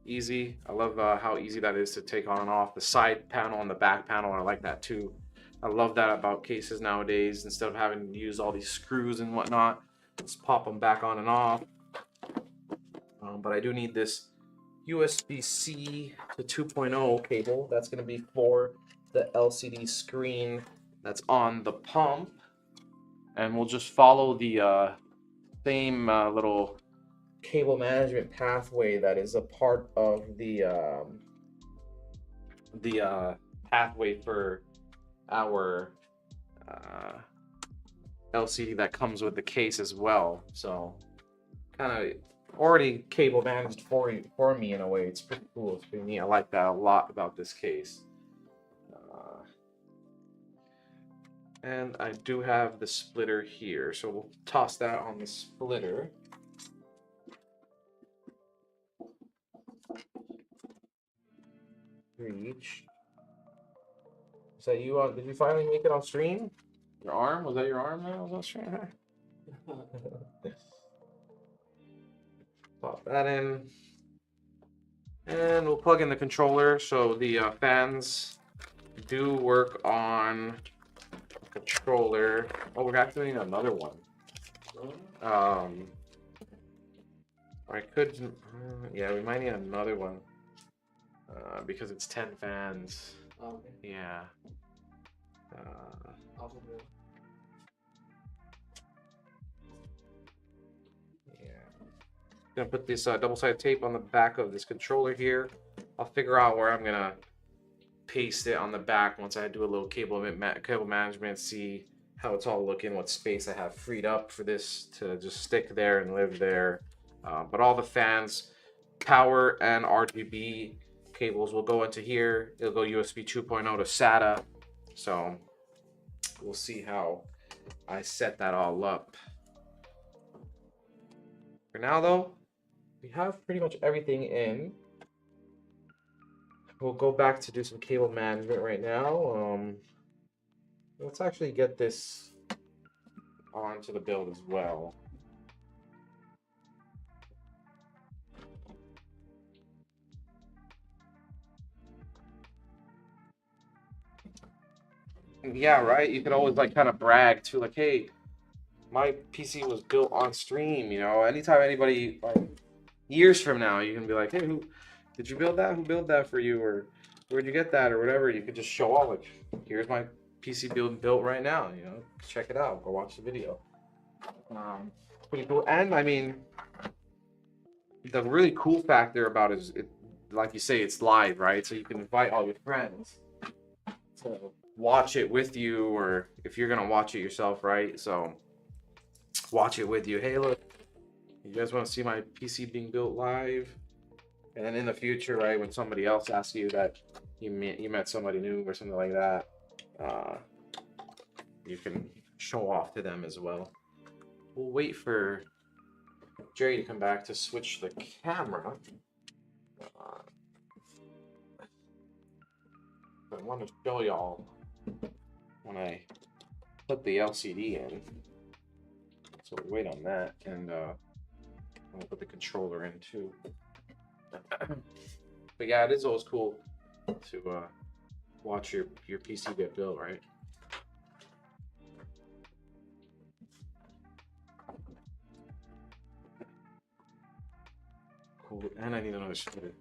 Easy. I love how easy that is to take on and off the side panel and the back panel. I like that too. I love that about cases nowadays. Instead of having to use all these screws and whatnot, just pop them back on and off. But I do need this USB-C to 2.0 cable. That's going to be for the LCD screen that's on the pump. And we'll just follow the same little cable management pathway that is a part of the pathway for our LCD that comes with the case as well. So kind of already cable managed for me in a way. It's pretty cool. It's pretty neat. I like that a lot about this case. And I do have the splitter here, so we'll toss that on the splitter. Reach. Is that you on? Did you finally make it on stream? Your arm? Was that your arm that was on stream? Pop that in. And we'll plug in the controller. So the fans do work on a controller. Oh, we're actually doing another one. I could, yeah, we might need another one. Because it's 10 fans. Oh, okay. Yeah. Yeah. Gonna put this double-sided tape on the back of this controller here. I'll figure out where I'm gonna paste it on the back once I do a little cable management, see how it's all looking, what space I have freed up for this to just stick there and live there. But all the fans, power and RGB cables will go into here. It'll go USB 2.0 to SATA. So we'll see how I set that all up. For now, though, we have pretty much everything in. We'll go back to do some cable management right now. Let's actually get this onto the build as well. Yeah, right. You could always like kind of brag too, like, hey, my PC was built on stream. You know, anytime anybody like years from now, you can be like, hey, who did you build that? Who built that for you, or where'd you get that, or whatever. You could just show off like, here's my PC built right now. You know, check it out. Go watch the video. Pretty cool. And I mean, the really cool factor about it is, like you say, it's live, right? So you can invite all your friends to watch it with you, or if you're gonna watch it yourself, right? So watch it with you. Hey, look, you guys want to see my PC being built live? And then in the future, right, when somebody else asks you that you met somebody new or something like that, you can show off to them as well. We'll wait for Jerry to come back to switch the camera. I want to show y'all when I put the LCD in. So we'll wait on that, and I'll put the controller in too. But yeah, it is always cool to watch your PC get built, right? Cool. And I need another splitter.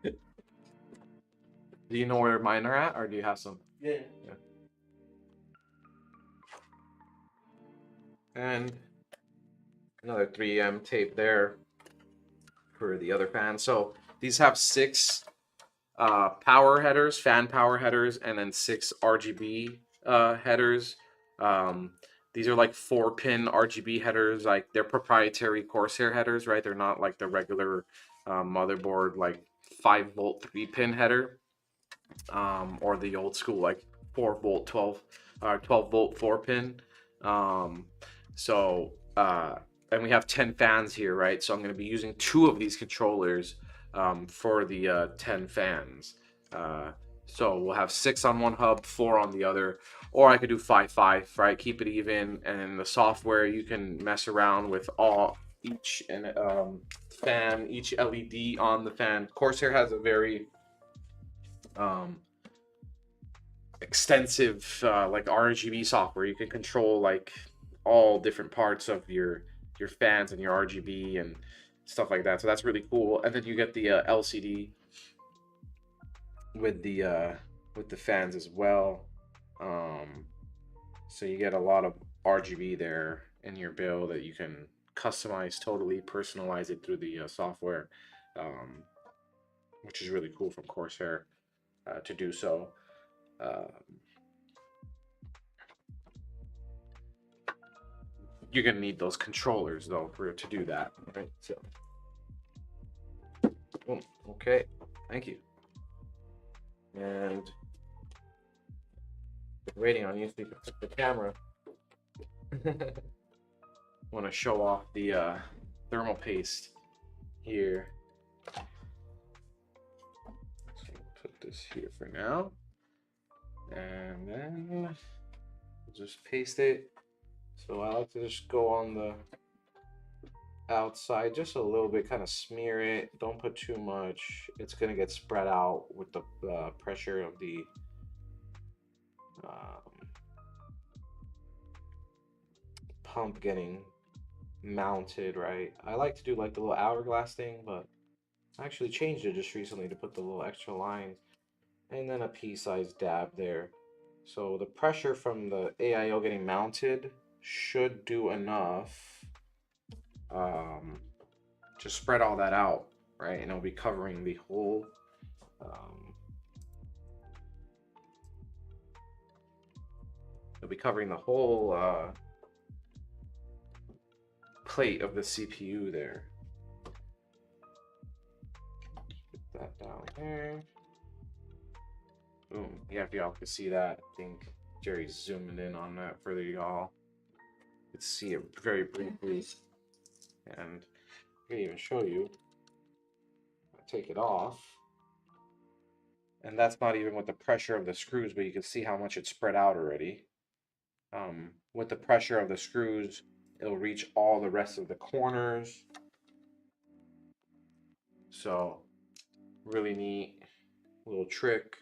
Do you know where mine are at, or do you have some? Yeah. And another 3M tape there for the other fan. So these have 6 power headers, fan power headers, and then 6 RGB headers. These are like 4-pin RGB headers, like they're proprietary Corsair headers, right? They're not like the regular motherboard like 5-volt 3-pin header, or the old school like 4-volt 12 volt 4-pin. And we have 10 fans here, right? So I'm going to be using 2 of these controllers for the 10 fans. So we'll have 6 on one hub, 4 on the other, or I could do 5-5, right? Keep it even. And in the software, you can mess around with each fan, each LED on the fan. Corsair has a very extensive like RGB software. You can control like all different parts of your fans and your RGB and stuff like that. So that's really cool. And then you get the LCD with the fans as well. So you get a lot of RGB there in your build that you can customize, totally personalize it through the software, which is really cool from Corsair to do so. You're gonna need those controllers though to do that, right? So, okay, thank you. And waiting on you so you can put the camera. Want to show off the thermal paste here. So we'll put this here for now, and then we'll just paste it. So I like to just go on the outside just a little bit, kind of smear it. Don't put too much. It's gonna get spread out with the pressure of the pump getting mounted, right? I like to do like the little hourglass thing, but I actually changed it just recently to put the little extra lines, and then a pea-sized dab there. So the pressure from the AIO getting mounted should do enough to spread all that out, right? And it'll be covering the whole plate of the CPU there. Put that down there. Boom. Yeah, if y'all can see that, I think Jerry's zooming in on that for y'all. You can see it very briefly. And I can even show you. Take it off. And that's not even with the pressure of the screws, but you can see how much it's spread out already. With the pressure of the screws, it'll reach all the rest of the corners. So, really neat little trick.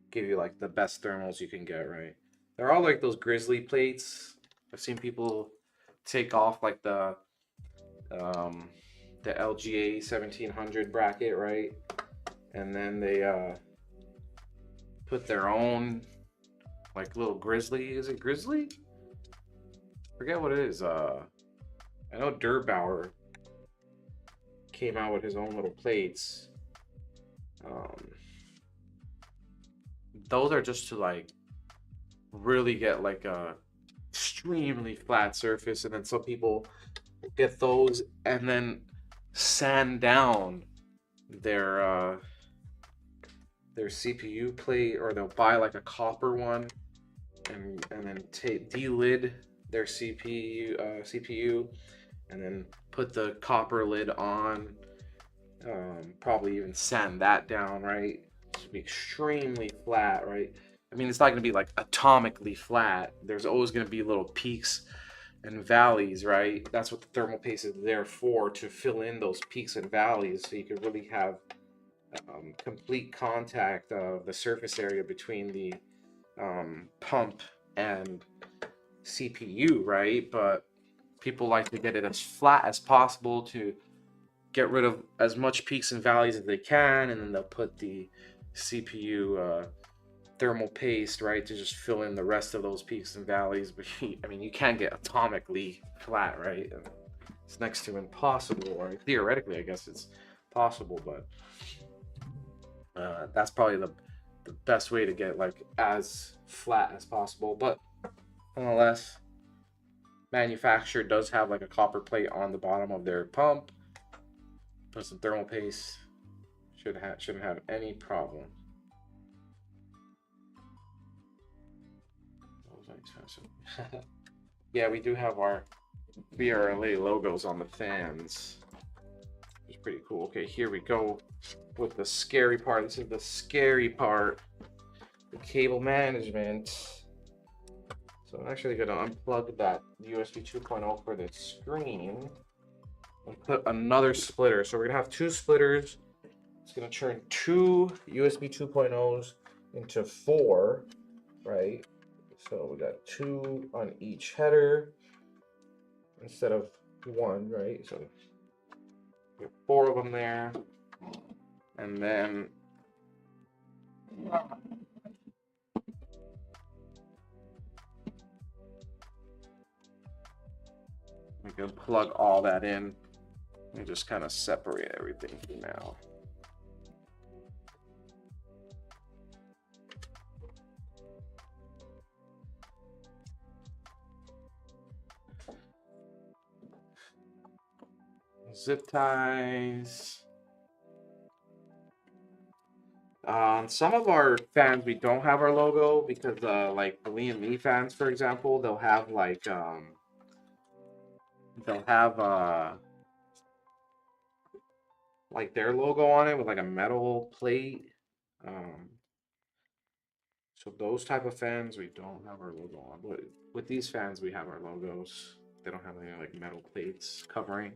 Give you like the best thermals you can get, right? They're all like those grizzly plates. I've seen people take off like the LGA 1700 bracket, right? And then they put their own like little grizzly. Is it grizzly? Forget what it is. I know Durbauer came out with his own little plates. Those are just to like really get like a extremely flat surface, and then some people get those and then sand down their CPU plate, or they'll buy like a copper one and then delid their CPU and then put the copper lid on. Probably even sand that down, right? To be extremely flat, right? I mean, it's not going to be like atomically flat. There's always going to be little peaks and valleys, right? That's what the thermal paste is there for, to fill in those peaks and valleys, so you can really have complete contact of the surface area between the pump and CPU, right? But people like to get it as flat as possible to get rid of as much peaks and valleys as they can, and then they'll put the CPU thermal paste, right, to just fill in the rest of those peaks and valleys. But I mean, you can't get atomically flat, right? It's next to impossible, or theoretically, I guess it's possible, but that's probably the best way to get like as flat as possible. But nonetheless, manufacturer does have like a copper plate on the bottom of their pump. Put some thermal paste. Shouldn't have any problem. Expensive. Yeah, we do have our VRLA logos on the fans, which is pretty cool. Okay, here we go with the scary part. This is the scary part, the cable management. So I'm actually going to unplug that USB 2.0 for the screen and put another splitter. So we're going to have two splitters. It's going to turn two USB 2.0s into 4, right? So we got 2 on each header instead of 1, right? So we have 4 of them there. And then we can plug all that in and just kind of separate everything for now. Zip ties. On some of our fans, we don't have our logo because, like the Liam Me fans, for example, they'll have like like their logo on it with like a metal plate. So those type of fans, we don't have our logo on. But with these fans, we have our logos. They don't have any like metal plates covering.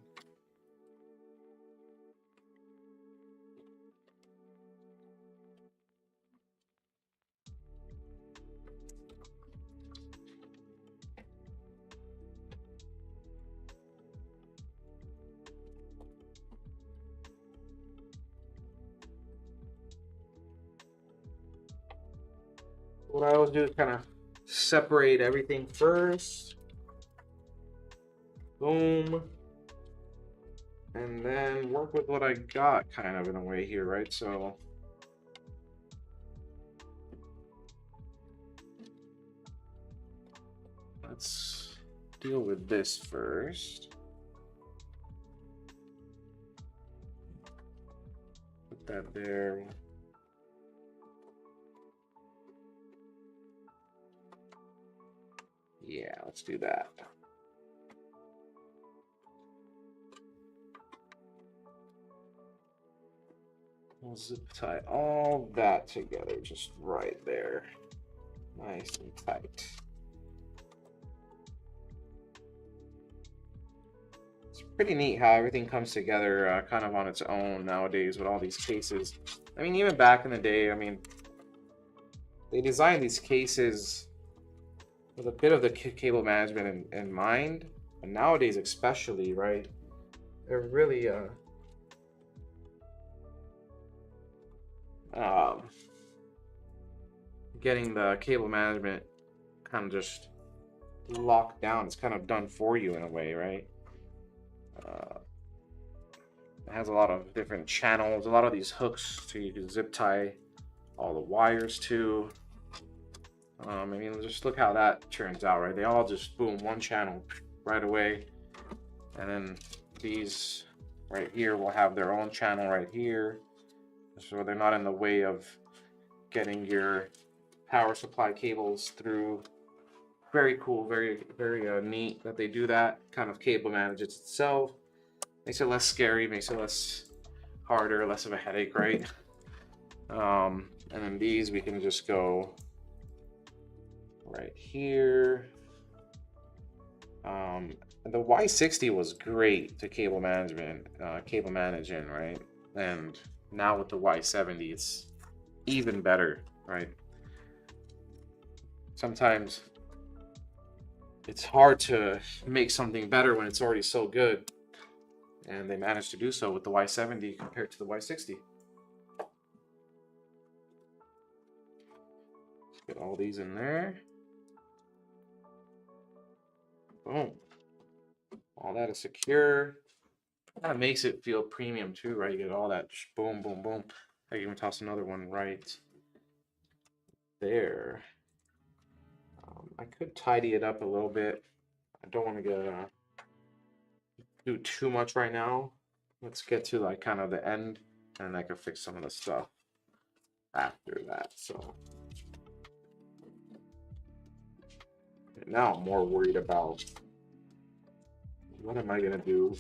What I always do is kind of separate everything first. Boom. And then work with what I got kind of in a way here, right? So let's deal with this first. Put that there. Yeah, let's do that. We'll zip tie all that together, just right there. Nice and tight. It's pretty neat how everything comes together kind of on its own nowadays with all these cases. I mean, even back in the day, I mean, they designed these cases with a bit of the cable management in mind, and nowadays especially, right? They're really getting the cable management kind of just locked down. It's kind of done for you in a way, right? It has a lot of different channels, a lot of these hooks, so you can zip tie all the wires to. I mean, just look how that turns out, right? They all just boom, one channel right away, and then these right here will have their own channel right here, so they're not in the way of getting your power supply cables through. Very cool, very neat that they do that. Kind of cable manages itself. Makes it less scary, makes it less harder, less of a headache, right? And then these we can just go right here. The Y60 was great to cable management, cable managing, right? And now with the Y70, it's even better, right? Sometimes it's hard to make something better when it's already so good, and they managed to do so with the Y70 compared to the Y60. Let's get all these in there. Boom. All that is secure. That makes it feel premium too, right? You get all that boom, boom, boom. I can even toss another one right there. I could tidy it up a little bit. I don't want to do too much right now. Let's get to like kind of the end, and I can fix some of the stuff after that. So now I'm more worried about what am I gonna do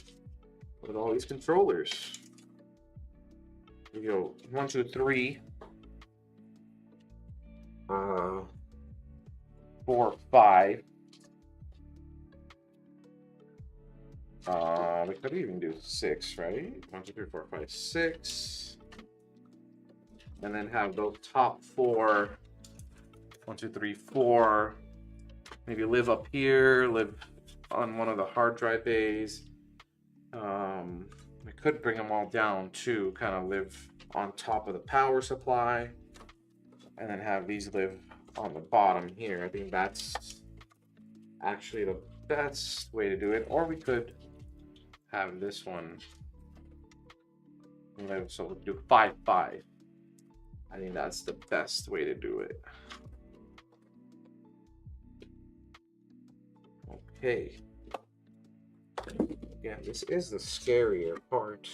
with all these controllers. We go 1, 2, 3, 4, 5. We could even do 6, right? 1, 2, 3, 4, 5, 6. And then have those top 4. 1, 2, 3, 4. Maybe live up here, live on one of the hard drive bays. We could bring them all down too, kind of live on top of the power supply, and then have these live on the bottom here. I think that's actually the best way to do it. Or we could have this one live, so we'll do 5, 5. I think that's the best way to do it. Okay. Again, this is the scarier part.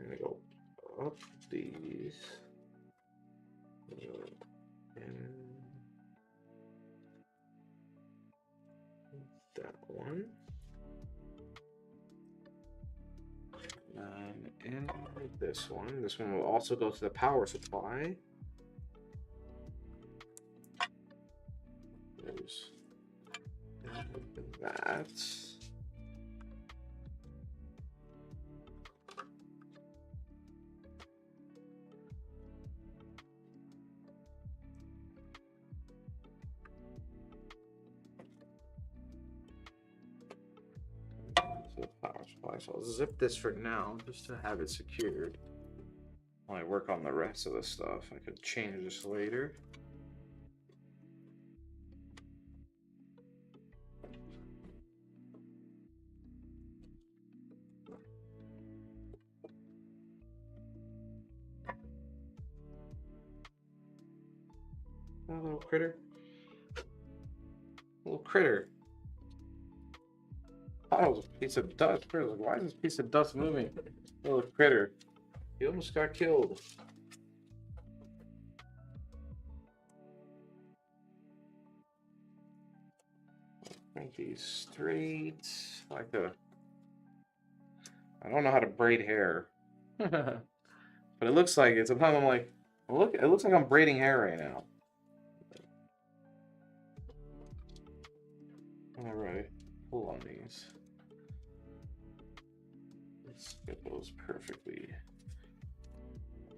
I'm gonna go up these. And that one. And in this one. This one will also go to the power supply. There's that. Power supply. So I'll zip this for now just to have it secured. While I work on the rest of the stuff, I could change this later. Oh, little critter. Little critter. I thought it was a piece of dust. Why is this piece of dust moving? Little critter. He almost got killed. Make these straight. Like the. I don't know how to braid hair. But it looks like it. Sometimes I'm like, look, it looks like I'm braiding hair right now. Alright, pull on these. Let's get those perfectly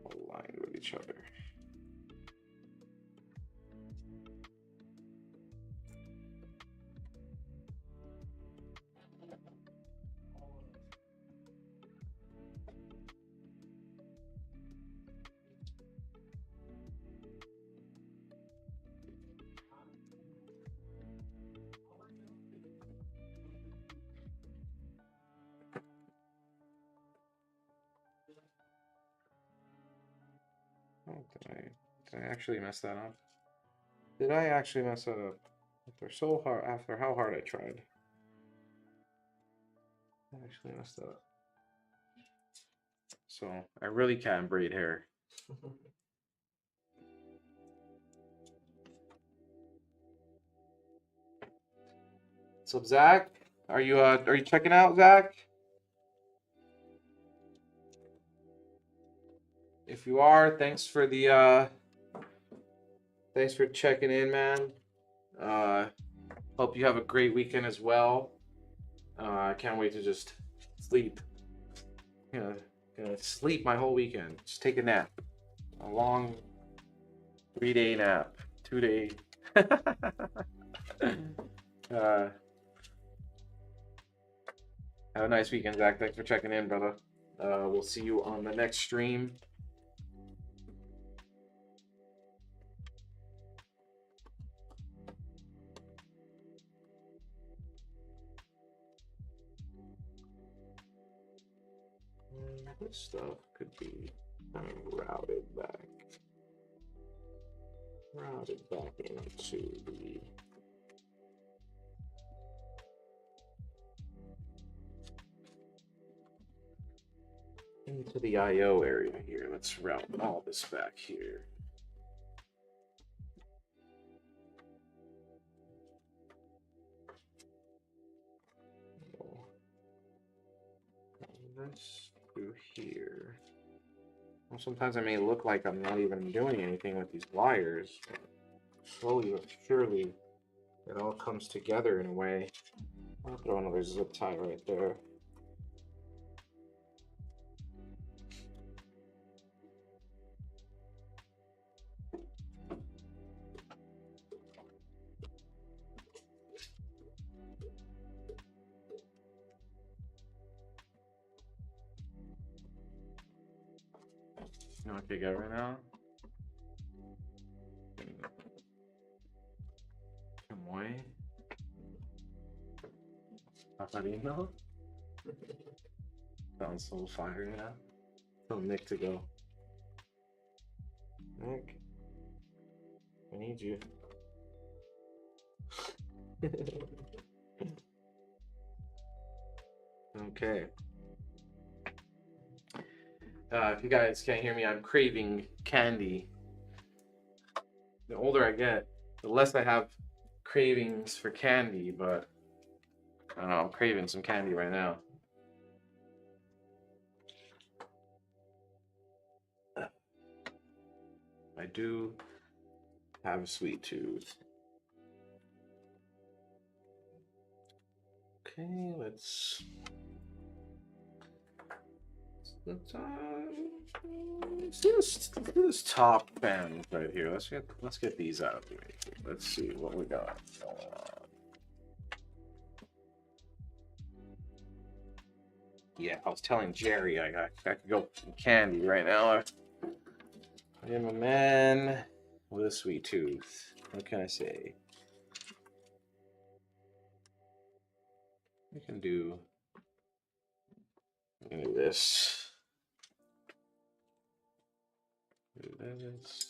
aligned with each other. Oh, did I actually mess that up? Did I actually mess that up? After so hard, after how hard I tried. I actually messed that up. So I really can't braid hair. What's up, Zach? Are you checking out, Zach? If you are, thanks for checking in, man. Hope you have a great weekend as well. I can't wait to just sleep. Gonna sleep my whole weekend. Just take a nap. A long 3-day nap. 2-day. Have a nice weekend, Zach. Thanks for checking in, brother. We'll see you on the next stream. This stuff could be kind of routed back into the I/O area here. Let's route all this back here. This through here. Well, sometimes I may look like I'm not even doing anything with these wires. Slowly but surely, it all comes together in a way. I'll throw another zip tie right there. You know what they got right now? Chamoy. Paparino. Sounds so fire, yeah. Tell Nick to go. Nick, I need you. Okay. If you guys can't hear me, I'm craving candy. The older I get, the less I have cravings for candy, but I don't know, I'm craving some candy right now. I do have a sweet tooth. Okay, let's do this top band right here. Let's get these out of the way. Let's see what we got going on. Yeah, I was telling Jerry I could go for some candy right now. I am a man with a sweet tooth. What can I say? We can do this. Do this.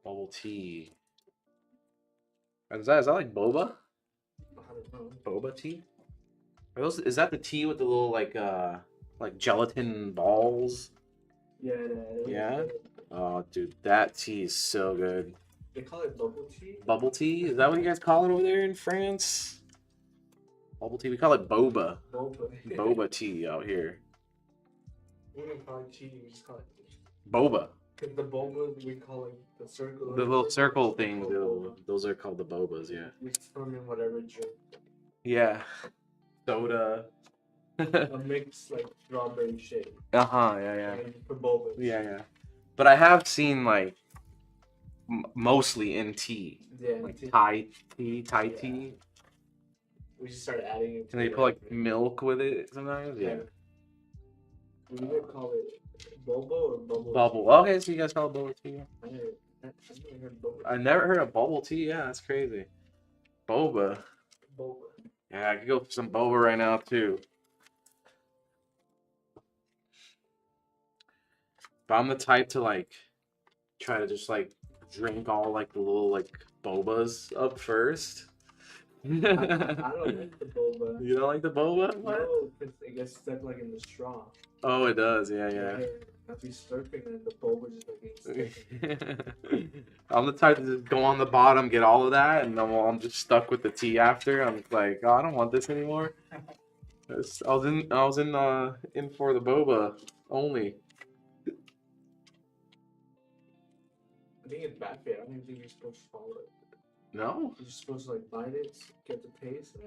Bubble tea. Is that like boba? Boba tea? Are those? Is that the tea with the little like gelatin balls? Yeah. Yeah. Oh, dude, that tea is so good. They call it bubble tea. Bubble tea? Is that what you guys call it over there in France? Bubble tea? We call it boba. Boba. Boba tea out here. We don't call it tea. We just call it Boba. because the boba we call it the circle. The little circle it's thing. called boba. Those are called the bobas, yeah. We throw in whatever drink. Yeah. Soda. A mixed like strawberry shake. Uh-huh, yeah. And for boba. Yeah. But I have seen like mostly in tea. Yeah. Like tea. Thai Yeah. tea. We just started adding it. And they put like milk with it sometimes. Yeah. We either call it boba or bubble. Bubble. Okay, so you guys call it bubble tea. I never heard boba. I never heard of bubble tea. Yeah, that's crazy. Boba. Boba. Yeah, I could go for some boba right now too. But I'm the type to like try to just like drink all like the little like bobas up first. I don't like the boba. You don't like the boba? What? No, because it gets stuck like in the straw. Oh, it does. Yeah. I'll be slurping and the boba just like getting stuck. I'm the type to just go on the bottom, get all of that, and then I'm just stuck with the tea after. I'm like, oh, I don't want this anymore. I was in for the boba only. I think it's bad for you. I don't even think you're supposed to swallow it. No? You're just supposed to like bite it, get the taste, and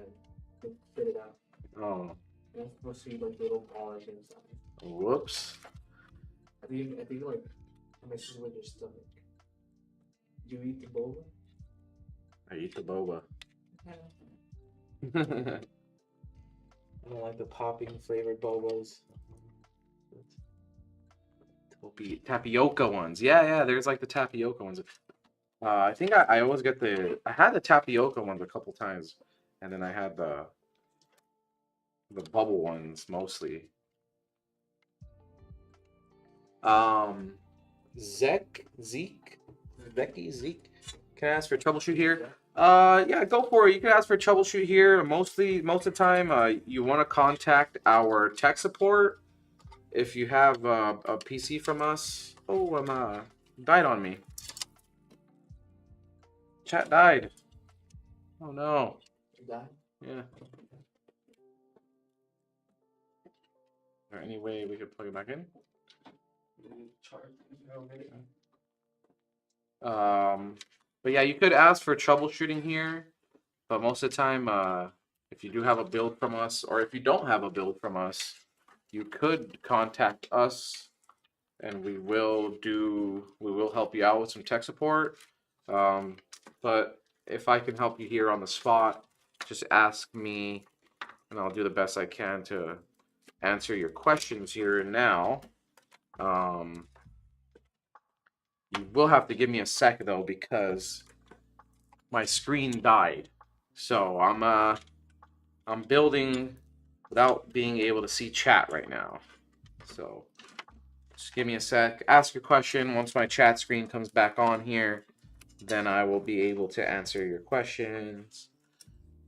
then spit it out. Oh. You're not supposed to eat like little bars inside. Whoops. I think like it messes with your stomach. Do you eat the boba? I eat the boba. Yeah. I don't like the popping flavored bobas. Tapioca ones. Yeah, there's like the tapioca ones. I think I always get I had the tapioca ones a couple times, and then I had the bubble ones mostly. Zeke? Can I ask for troubleshoot here? Yeah, go for it. You can ask for troubleshoot here. Most of the time, you want to contact our tech support. If you have a PC from us. Oh, died on me. Chat died. Oh no. You died? Yeah. Is there any way we could plug it back in? But yeah, you could ask for troubleshooting here, but most of the time, if you do have a build from us, or if you don't have a build from us, you could contact us, and we will help you out with some tech support. But if I can help you here on the spot, just ask me, and I'll do the best I can to answer your questions here and now. You will have to give me a sec though, because my screen died. So I'm building without being able to see chat right now. So just give me a sec. Ask your question. Once my chat screen comes back on here, then I will be able to answer your questions.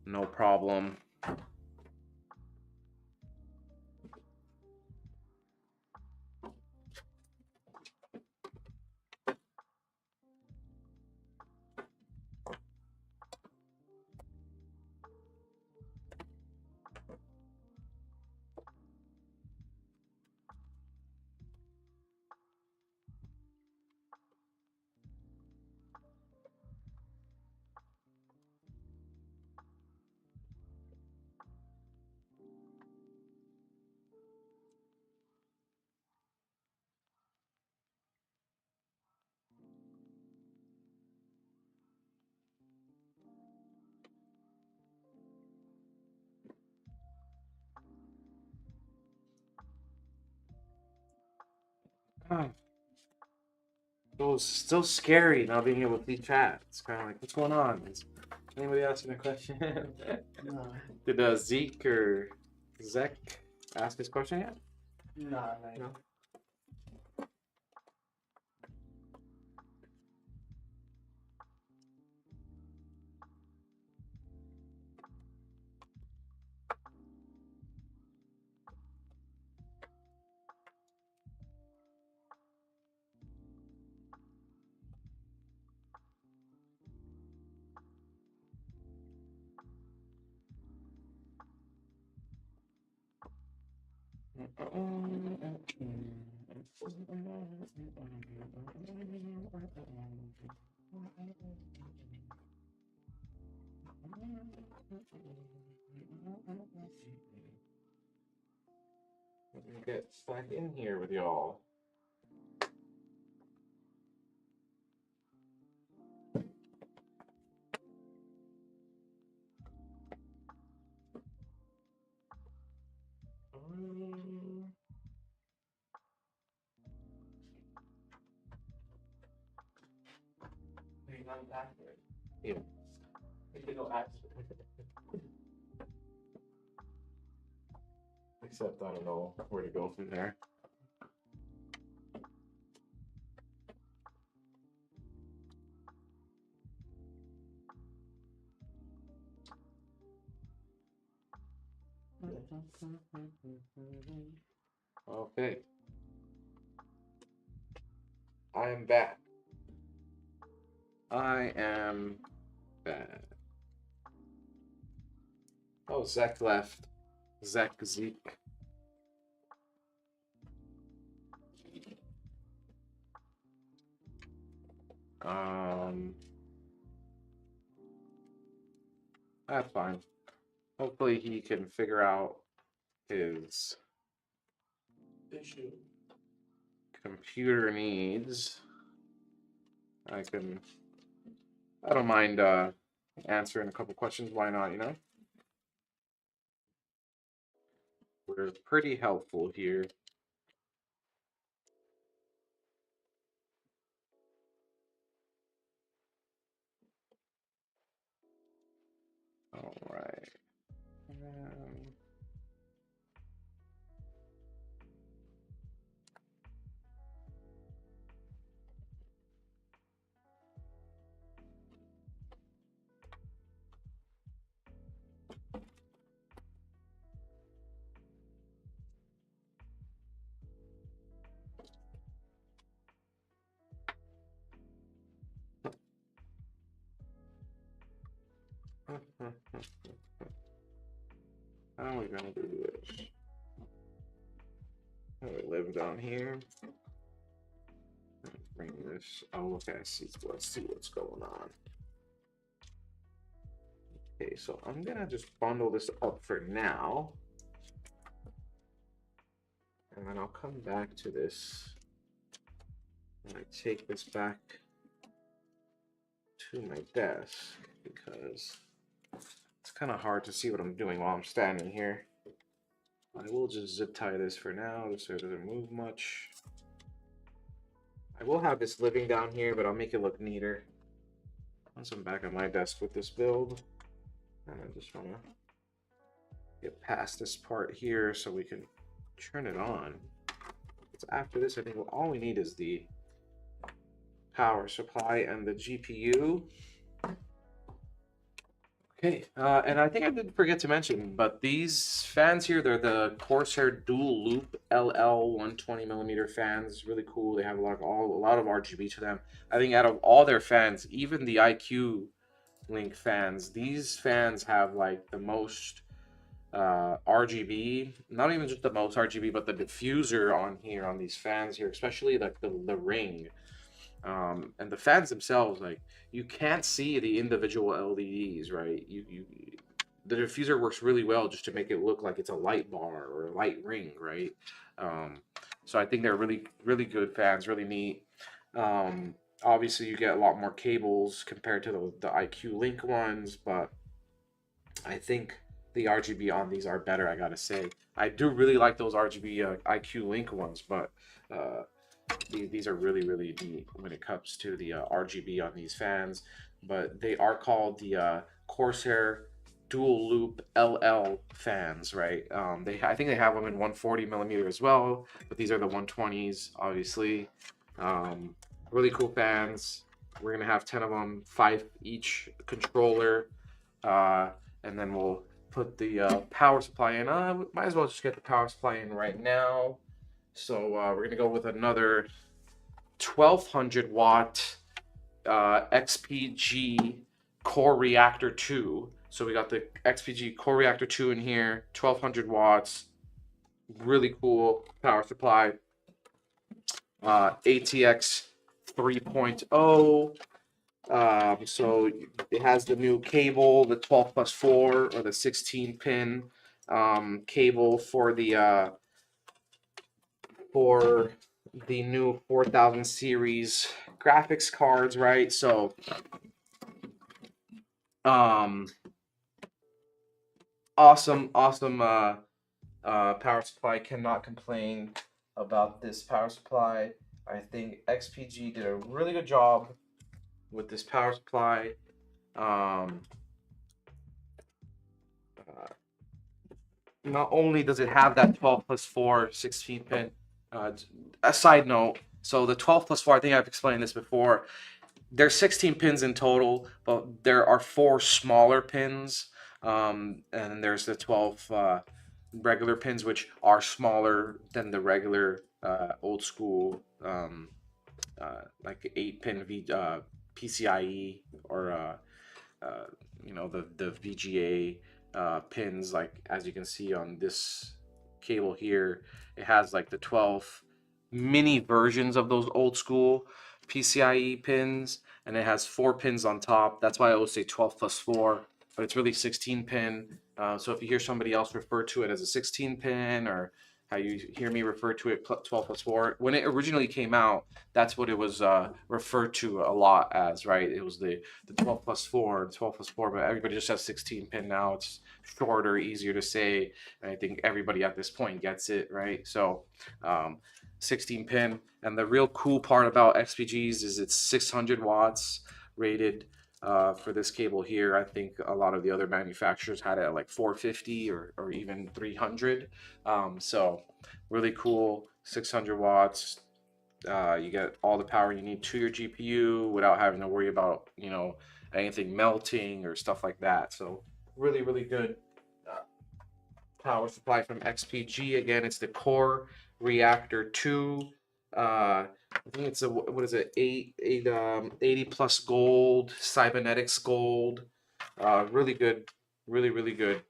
No problem. It was still scary not being able to see chat. It's kind of like, what's going on? Is anybody asking a question? No. Did Zeke or Zek ask his question yet? Nah, No. Let me get back in here with y'all. You're not accurate. Yeah. You can go accurate. Except I don't know where to go from there. Okay. I am back. I am back. Oh, Zek left. Zeke. That's fine. Hopefully he can figure out his Issue. computer needs. I don't mind answering a couple questions. Why not, you know? We're pretty helpful here. All right. How are we gonna do this? I live down here. Bring this. Oh, okay. Let's see what's going on. Okay, so I'm gonna just bundle this up for now, and then I'll come back to this. And I take this back to my desk because it's kind of hard to see what I'm doing while I'm standing here. I will just zip tie this for now, just so it doesn't move much. I will have this living down here, but I'll make it look neater once I'm back at my desk with this build. And I just want to get past this part here so we can turn it on. So after this, I think all we need is the power supply and the GPU. Okay, and I think I did forget to mention, but these fans here, they're the Corsair dual loop LL 120mm fans. Really cool. They have a lot of RGB to them. I think out of all their fans, even the IQ Link fans, these fans have like the most RGB. Not even just the most RGB, but the diffuser on here on these fans here, especially like the ring. And the fans themselves, like you can't see the individual LEDs, right? The diffuser works really well just to make it look like it's a light bar or a light ring, right? So I think they're really good fans, really neat. Obviously, you get a lot more cables compared to the IQ Link ones, but I think the RGB on these are better. I gotta say, I do really like those RGB IQ Link ones, but these are really neat when it comes to the RGB on these fans. But they are called the Corsair dual loop LL fans, right? I think they have them in 140mm as well, but these are the 120s, obviously. Really cool fans. We're gonna have 10 of them, 5 each controller, and then we'll put the power supply in. Might as well just get the power supply in right now. So we're gonna go with another 1200 watt XPG Core Reactor 2. So we got the XPG Core Reactor 2 in here, 1200 watts. really cool power supply. ATX 3.0. So it has the new cable, the 12+4 or the 16 pin cable for the new 4000 series graphics cards, right? So awesome power supply. Cannot complain about this power supply. I think XPG did a really good job with this power supply. Not only does it have that 12+4 16 pin, a side note, so the 12+4, I think I've explained this before, there's 16 pins in total, but there are 4 smaller pins, and then there's the 12 regular pins, which are smaller than the regular old school like 8-pin PCIe or the VGA pins. Like as you can see on this cable here, it has like the 12 mini versions of those old school PCIe pins, and it has 4 pins on top. That's why I always say 12+4, but it's really 16 pin. So if you hear somebody else refer to it as a 16 pin, or how you hear me refer to it 12+4, when it originally came out, that's what it was referred to a lot as, right? It was the 12+4, 12+4, but everybody just has 16 pin now. It's shorter, easier to say, and I think everybody at this point gets it, right? So 16 pin, and the real cool part about XPGs is it's 600 watts rated for this cable here. I think a lot of the other manufacturers had it at like 450 or even 300. So really cool, 600 watts. You get all the power you need to your GPU without having to worry about, anything melting or stuff like that. So really, really good power supply from XPG. Again, it's the Core Reactor 2. I think it's what is it, 80 plus gold, cybernetics gold. Really good, really good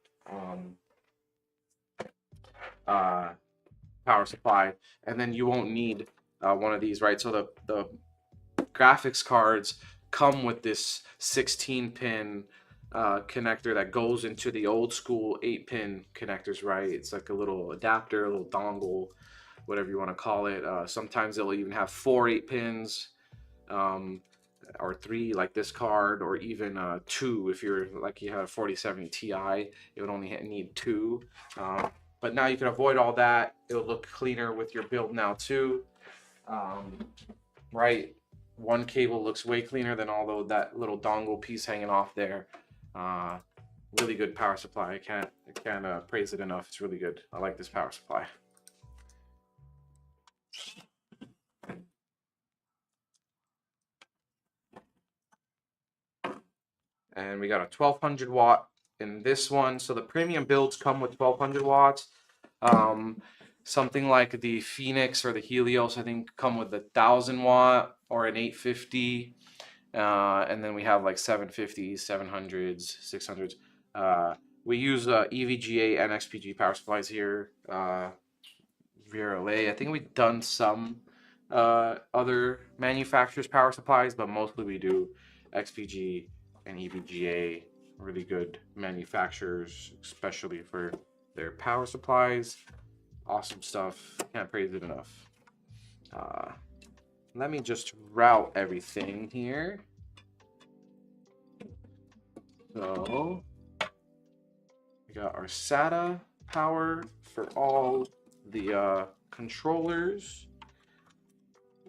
power supply. And then you won't need one of these, right? So the graphics cards come with this 16 pin connector that goes into the old school 8-pin connectors, right? It's like a little adapter, a little dongle, whatever you want to call it. Sometimes they'll even have 4 8-pins, or 3 like this card, or even 2 if you're like you have a 4070 Ti. It would only need 2. But now you can avoid all that. It'll look cleaner with your build now too, right? One cable looks way cleaner than all that little dongle piece hanging off there. Really good power supply. I can't praise it enough. It's really good. I like this power supply. And we got a 1200 watt in this one. So the premium builds come with 1200 watts. Something like the Phoenix or the Helios, I think, come with 1000 watt or an 850. And then we have like 750s, 700s, 600s. We use EVGA and XPG power supplies here. VRLA. I think we've done some other manufacturers' power supplies, but mostly we do XPG and EVGA. Really good manufacturers, especially for their power supplies. Awesome stuff. Can't praise it enough. Let me just route everything here. So we got our SATA power for all the controllers.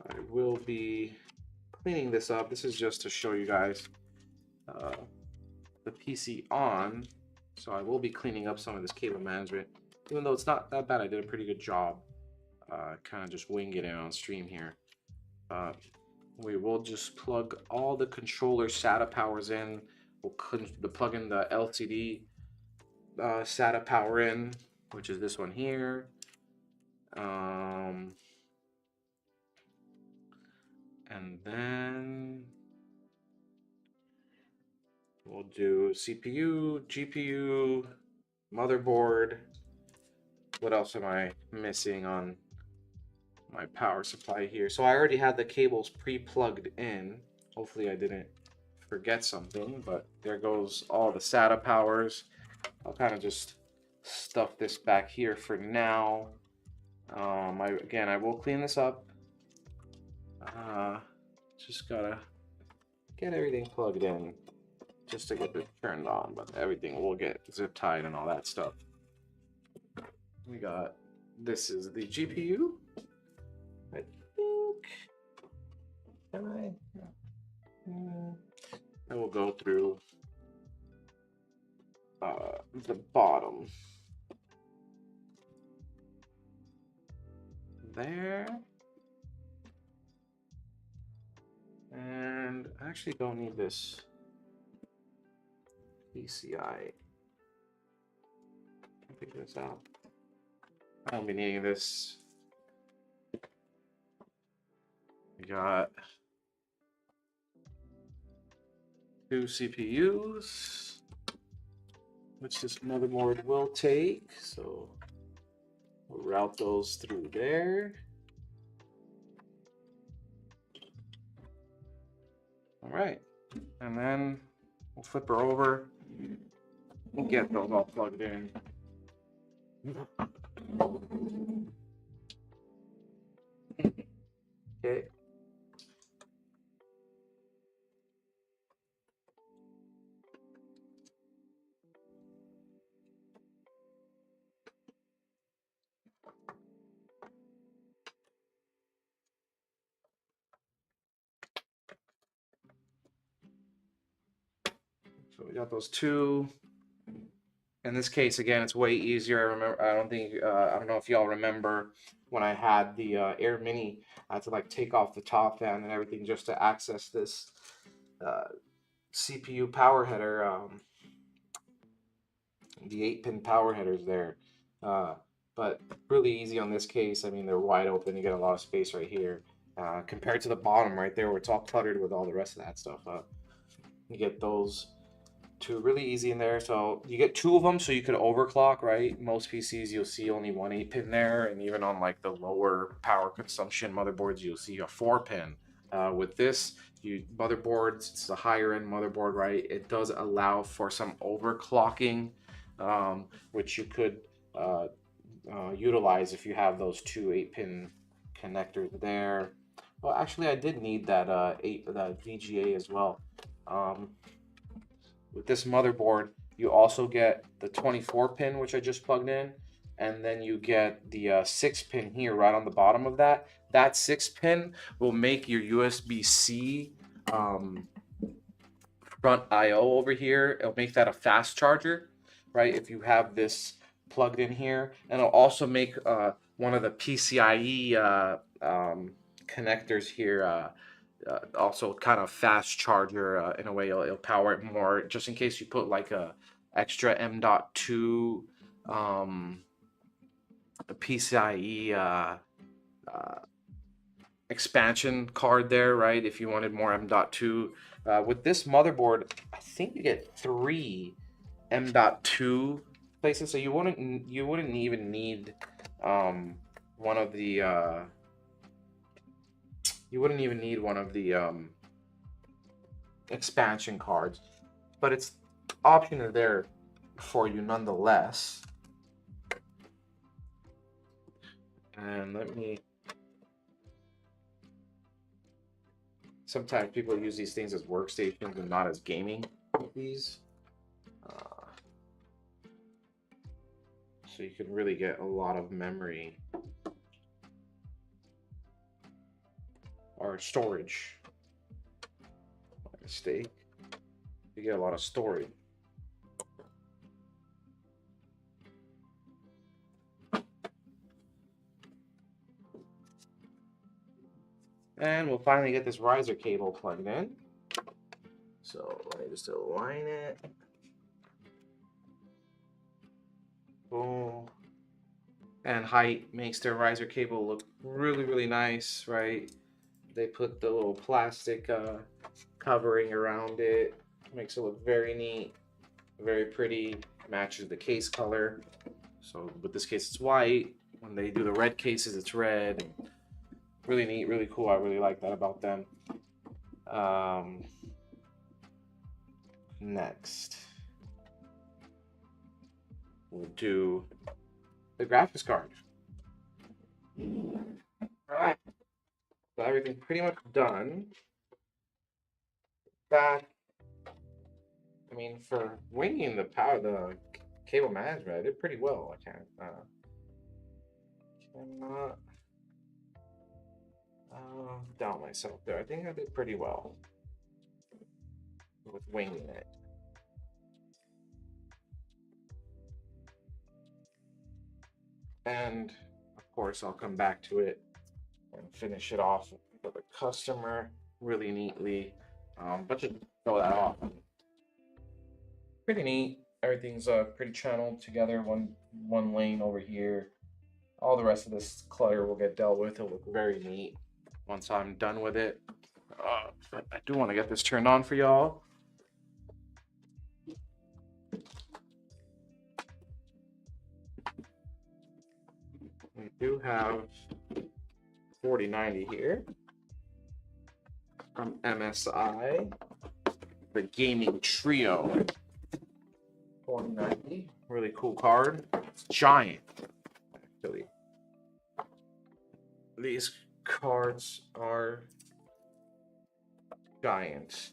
I will be cleaning this up. This is just to show you guys the PC on. So I will be cleaning up some of this cable management. Even though it's not that bad, I did a pretty good job. Kind of just winging it on stream here. We will just plug all the controller SATA powers in. We'll plug in the LCD SATA power in, which is this one here. And then we'll do CPU, GPU, motherboard, what else am I missing on my power supply here? So I already had the cables pre-plugged in. Hopefully I didn't forget something, but there goes all the SATA powers. I'll kind of just stuff this back here for now. I will clean this up. Just gotta get everything plugged in just to get this turned on, but everything will get zip tied and all that stuff. We got, this is the GPU. I think, I will go through the bottom there. And I actually don't need this PCI. Figure this out. I don't be needing this. We got 2 CPUs, which this motherboard will take. So we'll route those through there. All right, and then we'll flip her over and get those all plugged in. Okay. So we got those 2. In this case, again, it's way easier. I remember. I don't know if y'all remember when I had the Air Mini. I had to like take off the top fan and everything just to access this CPU power header. The 8-pin power headers there. But really easy on this case. I mean, they're wide open. You get a lot of space right here. Compared to the bottom right there, where it's all cluttered with all the rest of that stuff. You get those 2 really easy in there. So you get 2 of them, so you could overclock, right? Most PCs you'll see only 1 8-pin there, and even on like the lower power consumption motherboards, you'll see a 4-pin. With this motherboards, it's a higher end motherboard, right? It does allow for some overclocking, which you could utilize if you have those 2 8-pin connectors there. Well, actually, I did need that that VGA as well. With this motherboard, you also get the 24-pin, which I just plugged in, and then you get the 6-pin here right on the bottom of that. That 6-pin will make your USB-C front I/O over here. It'll make that a fast charger, right? If you have this plugged in here, and it'll also make one of the PCIe connectors here. Also kind of fast charger in a way. It'll power it more just in case you put like a extra M.2 PCIe expansion card there, right? If you wanted more M.2 with this motherboard, I think you get 3 M.2 places, so you wouldn't even need one of the expansion cards, but it's option is there for you nonetheless. And sometimes people use these things as workstations and not as gaming with these. So you can really get a lot of memory or storage. My mistake. You get a lot of storage. And we'll finally get this riser cable plugged in. So let me just align it. Boom. And Hyte makes their riser cable look really, really nice, right? They put the little plastic covering around it. Makes it look very neat, very pretty. Matches the case color. So with this case, it's white. When they do the red cases, it's red. Really neat, really cool. I really like that about them. Next, we'll do the graphics card. All right, so everything's pretty much done. Back. I mean, for winging the cable management, I did pretty well. I cannot doubt myself there. I think I did pretty well with winging it. And of course, I'll come back to it and finish it off for the customer really neatly. But just throw that off. Pretty neat. Everything's pretty channeled together. One lane over here. All the rest of this clutter will get dealt with. It'll look very neat once I'm done with it. I do want to get this turned on for y'all. We do have 4090 here from MSI, the Gaming Trio 4090. Really cool card. It's giant, actually. These cards are giant.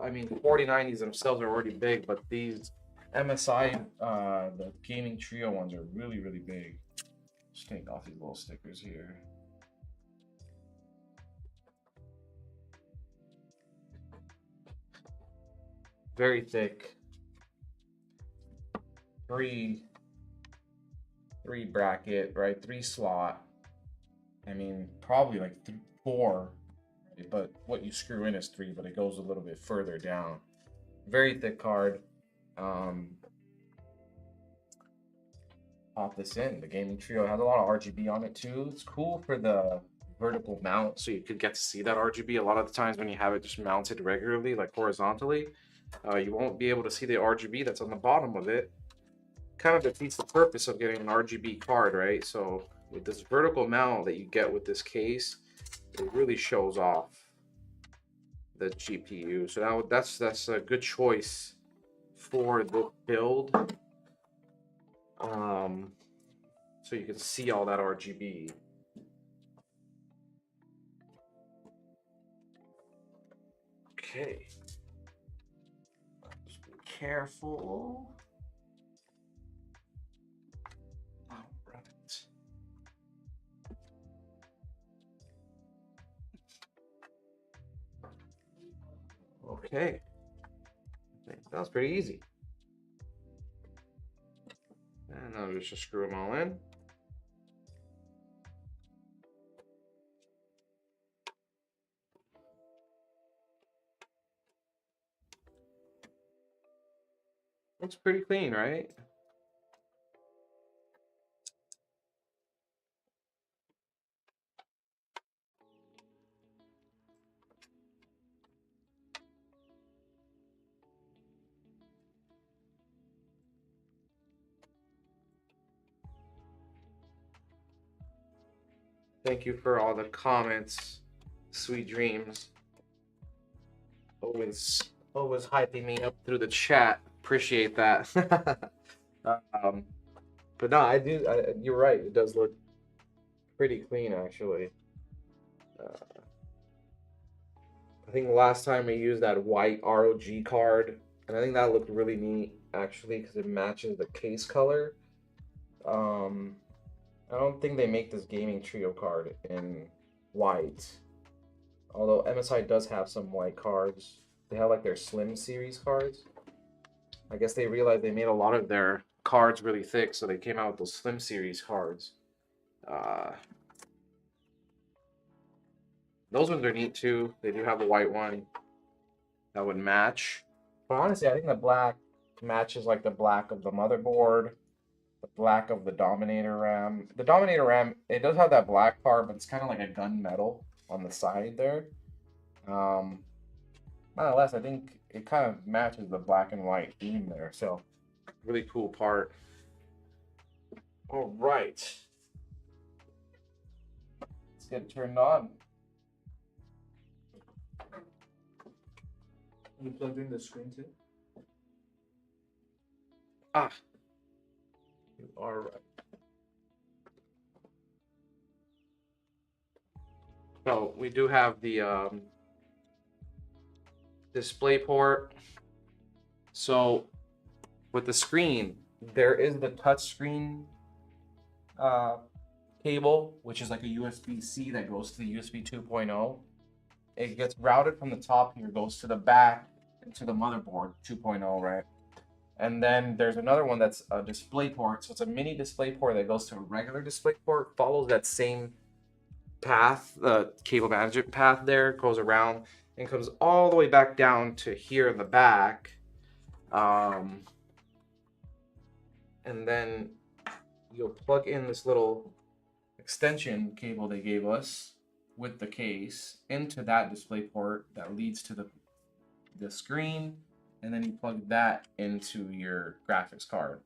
I mean, 4090s themselves are already big, but these MSI, the Gaming Trio ones are really, really big. Just take off these little stickers here. Very thick. Three bracket, right? 3 slot. I mean, probably like 4, but what you screw in is 3, but it goes a little bit further down. Very thick card. Pop this in. The Gaming Trio has a lot of RGB on it too. It's cool for the vertical mount, so you could get to see that RGB. A lot of the times when you have it just mounted regularly, like horizontally, you won't be able to see the RGB that's on the bottom of it. Kind of defeats the purpose of getting an RGB card, right? So with this vertical mount that you get with this case, it really shows off the GPU. So that's a good choice for the build. So you can see all that RGB. Okay. Just be careful. All right. Okay. That was pretty easy. And now just screw them all in. Looks pretty clean, right? Thank you for all the comments. Sweet dreams. Always hyping me up through the chat. Appreciate that. But no, you're right. It does look pretty clean, actually. I think the last time we used that white ROG card, and I think that looked really neat, actually, because it matches the case color. I don't think they make this Gaming Trio card in white. Although MSI does have some white cards. They have like their Slim series cards. I guess they realized they made a lot of their cards really thick, so they came out with those Slim series cards. Those ones are neat too. They do have a white one that would match. But honestly, I think the black matches like the black of the motherboard, the black of the Dominator RAM. The Dominator RAM, it does have that black part, but it's kind of like a gunmetal on the side there. Nonetheless, I think it kind of matches the black and white theme there. So, really cool part. All right. Let's get it turned on. You plugged in the screen too? Ah. You are right. So we do have the display port. So with the screen, there is the touch screen cable, which is like a USB-C that goes to the USB 2.0. It gets routed from the top here, goes to the back to the motherboard 2.0, right? And then there's another one that's a display port. So it's a mini display port that goes to a regular display port, follows that same path, the cable management path there, goes around and comes all the way back down to here in the back. And then you'll plug in this little extension cable they gave us with the case into that display port that leads to the screen, and then you plug that into your graphics card.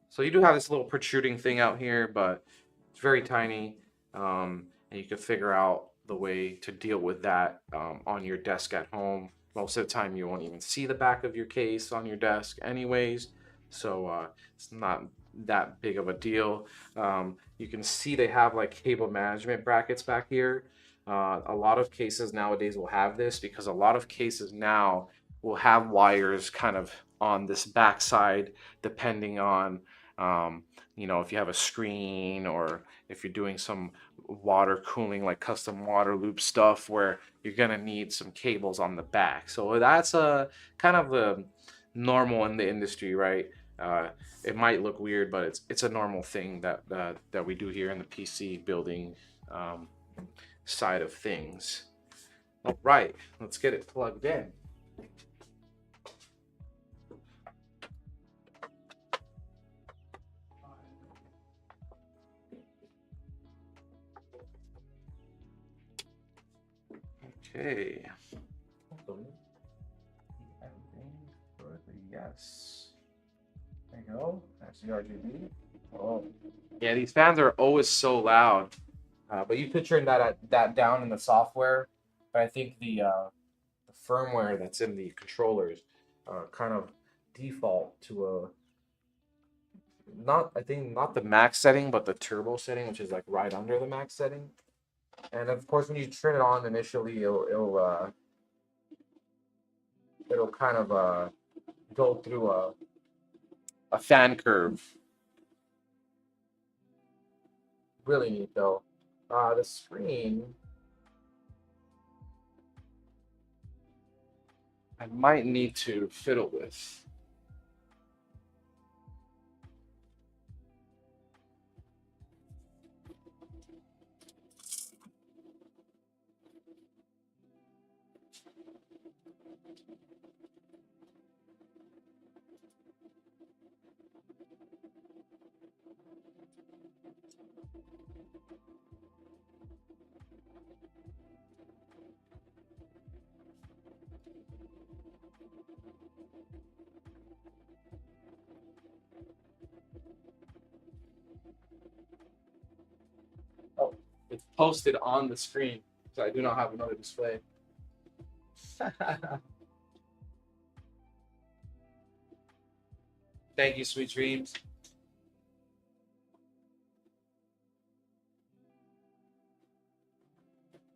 So you do have this little protruding thing out here, but it's very tiny, and you can figure out the way to deal with that on your desk at home. Most of the time you won't even see the back of your case on your desk anyways, so it's not that big of a deal. You can see they have like cable management brackets back here. A lot of cases nowadays will have this because a lot of cases now will have wires kind of on this backside, depending on if you have a screen or if you're doing some water cooling, like custom water loop stuff, where you're gonna need some cables on the back. So that's a kind of a normal in the industry, right? It might look weird, but it's a normal thing that we do here in the PC building side of things. All right, let's get it plugged in. Okay. Everything good? Yes. There you go. That's the RGB. Oh, yeah. These fans are always so loud. But you could turn that down in the software. But I think the firmware that's in the controllers kind of default to a not the max setting, but the turbo setting, which is like right under the max setting. And of course, when you turn it on initially, it'll kind of go through a fan curve. Really neat though. The screen, I might need to fiddle with. Oh, it's posted on the screen, so I do not have another display. Thank you, sweet dreams.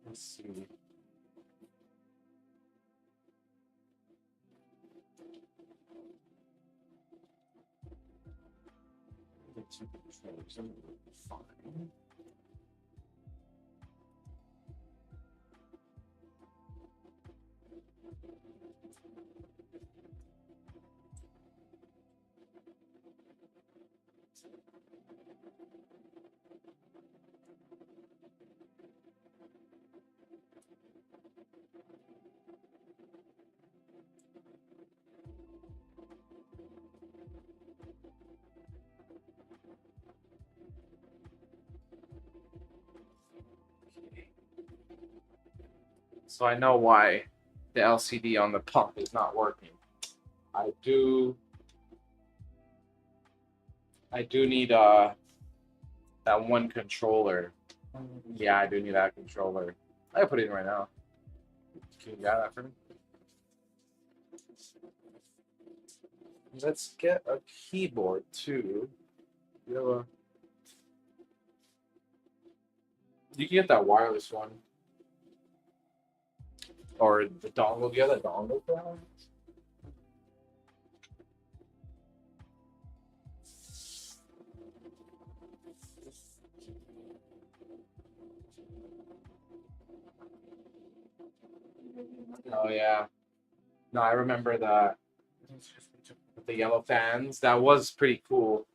Let's see. Fine. So I know why the LCD on the pump is not working. I do I do need that one controller. Yeah, I do need that controller. I can put it in right now. Can you grab that for me? Let's get a keyboard too. You have a... You can get that wireless one. Or the dongle. Do you have that dongle for that one? Oh yeah. No, I remember that. With the yellow fans. That was pretty cool.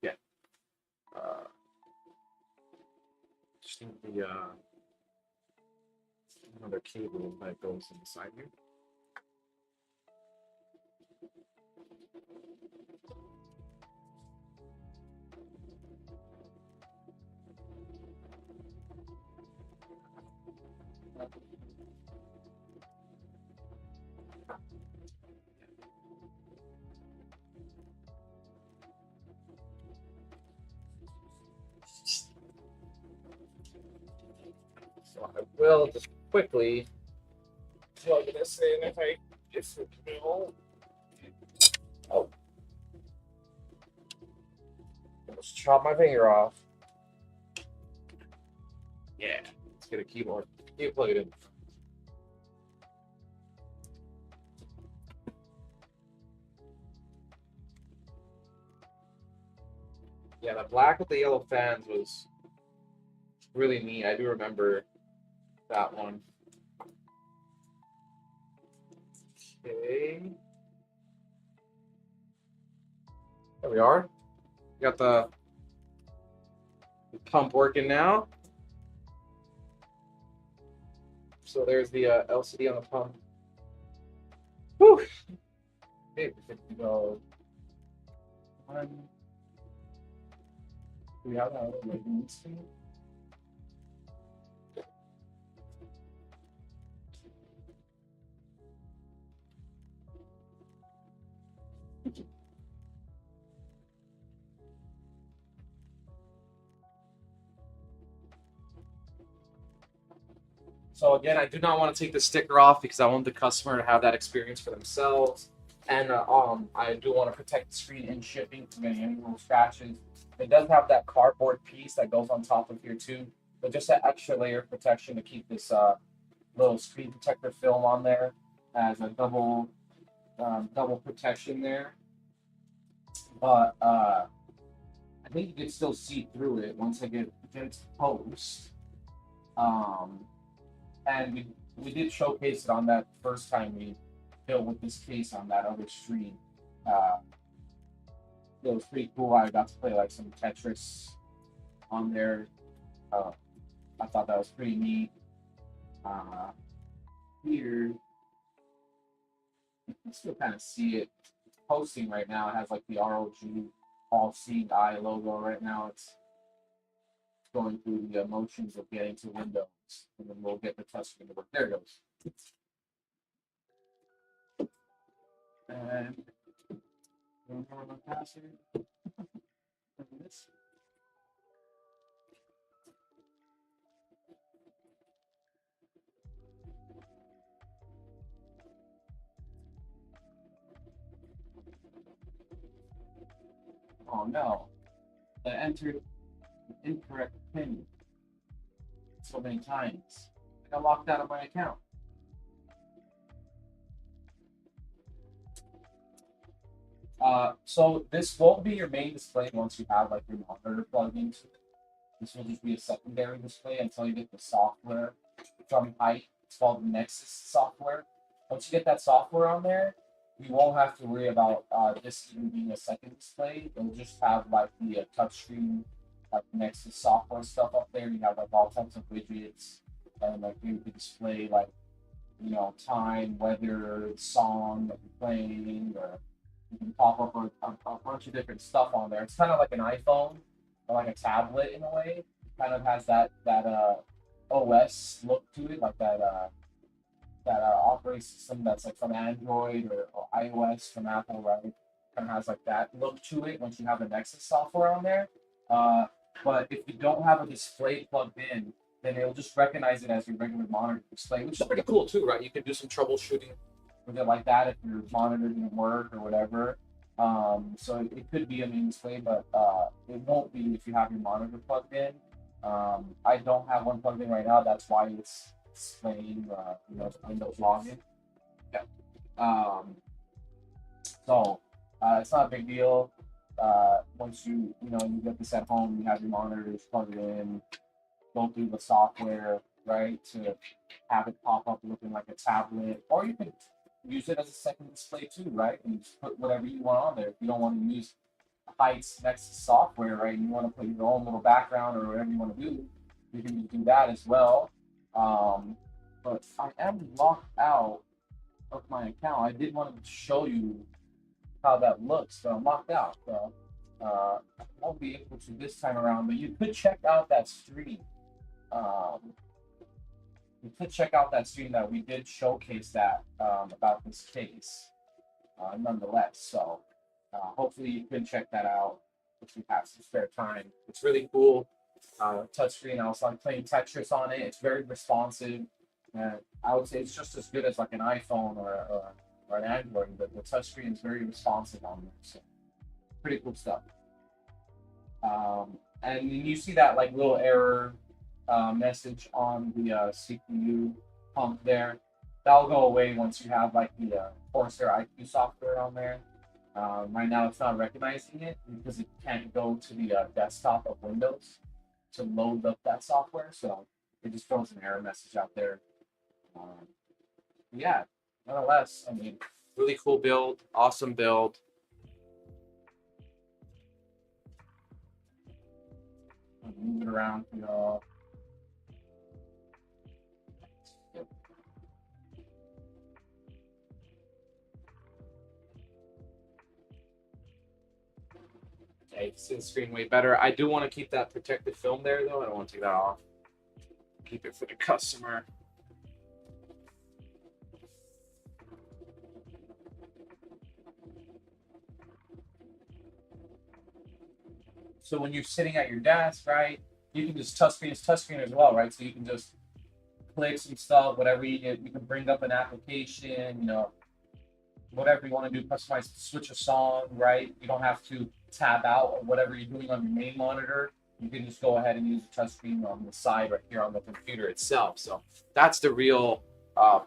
Yeah. Just think the another cable that goes inside here. So I will just quickly plug this in if it will. Oh. Almost chop my finger off. Yeah. Let's get a keyboard. You plug it in. Yeah, the black with the yellow fans was really neat. I do remember that one. Okay. There we are. Got the pump working now. So there's the LCD on the pump. Whew. Okay, we can go. One. Do we have that other lightning screen? So again, I do not want to take the sticker off because I want the customer to have that experience for themselves. And I do want to protect the screen in shipping from any little scratches. It does have that cardboard piece that goes on top of here too, but just that extra layer of protection to keep this little screen protector film on there as a double protection there. But I think you can still see through it once I get it post. And we did showcase it on that first time we built with this case on that other stream. It was pretty cool. I got to play like some Tetris on there. I thought that was pretty neat. Here, you can still kind of see it posting right now. It has like the ROG all-seeing eye logo right now. It's going through the motions of getting to Windows, and then we'll get the touchscreen to work. There it goes. And oh no, I entered the incorrect PIN so many times. I got locked out of my account. So this won't be your main display once you have like your monitor plugged into it. This will just be a secondary display until you get the software from Hyte. It's called Nexus software. Once you get that software on there, you won't have to worry about this even being a second display. It'll just have like the touchscreen, like Nexus software stuff up there. You have like all types of widgets, and like you can display like, you know, time, weather, song that you're playing, or you can pop up a bunch of different stuff on there. It's kind of like an iPhone or like a tablet in a way. It kind of has that OS look to it, like that operating system that's like from Android or iOS from Apple, right? kind of has like that look to it once you have the Nexus software on there. But if you don't have a display plugged in, then it'll just recognize it as your regular monitor display, which is pretty cool too, right? You can do some troubleshooting with it like that if your monitor didn't work or whatever. So it could be a main display, but it won't be if you have your monitor plugged in. I don't have one plugged in right now. That's why it's displaying, Windows login. Yeah. So it's not a big deal. Once you get this at home, you have your monitors plugged in, go through the software, right, to have it pop up looking like a tablet, or you can use it as a second display too, right? And just put whatever you want on there. If you don't want to use Hyte's Nexus software, right, and you want to put your own little background or whatever you want to do, you can do that as well. But I am locked out of my account. I did want to show you how that looks, but I'm locked out. So I won't be able to this time around, but you could check out that stream. You could check out that stream that we did showcase that about this case, nonetheless. So hopefully you can check that out if you have some spare time. It's really cool. Touchscreen. I was like playing Tetris on it. It's very responsive. And I would say it's just as good as like an iPhone or an Android. But the touchscreen is very responsive on there. So pretty cool stuff. And you see that like little error message on the CPU pump there. That'll go away once you have like the Corsair IQ software on there. Right now it's not recognizing it because it can't go to the desktop of Windows to load up that software. So it just throws an error message out there. Yeah, nonetheless, I mean, really cool build, awesome build. Move it around for y'all. Okay, you can see the screen way better. I do want to keep that protective film there, though. I don't want to take that off. Keep it for the customer. So when you're sitting at your desk, right, you can just touchscreen as well, right? So you can just click some stuff, whatever you get. You can bring up an application, whatever you want to do, customize, switch a song, right? You don't have to tab out or whatever you're doing on your main monitor. You can just go ahead and use the touchscreen on the side right here on the computer itself. So that's the real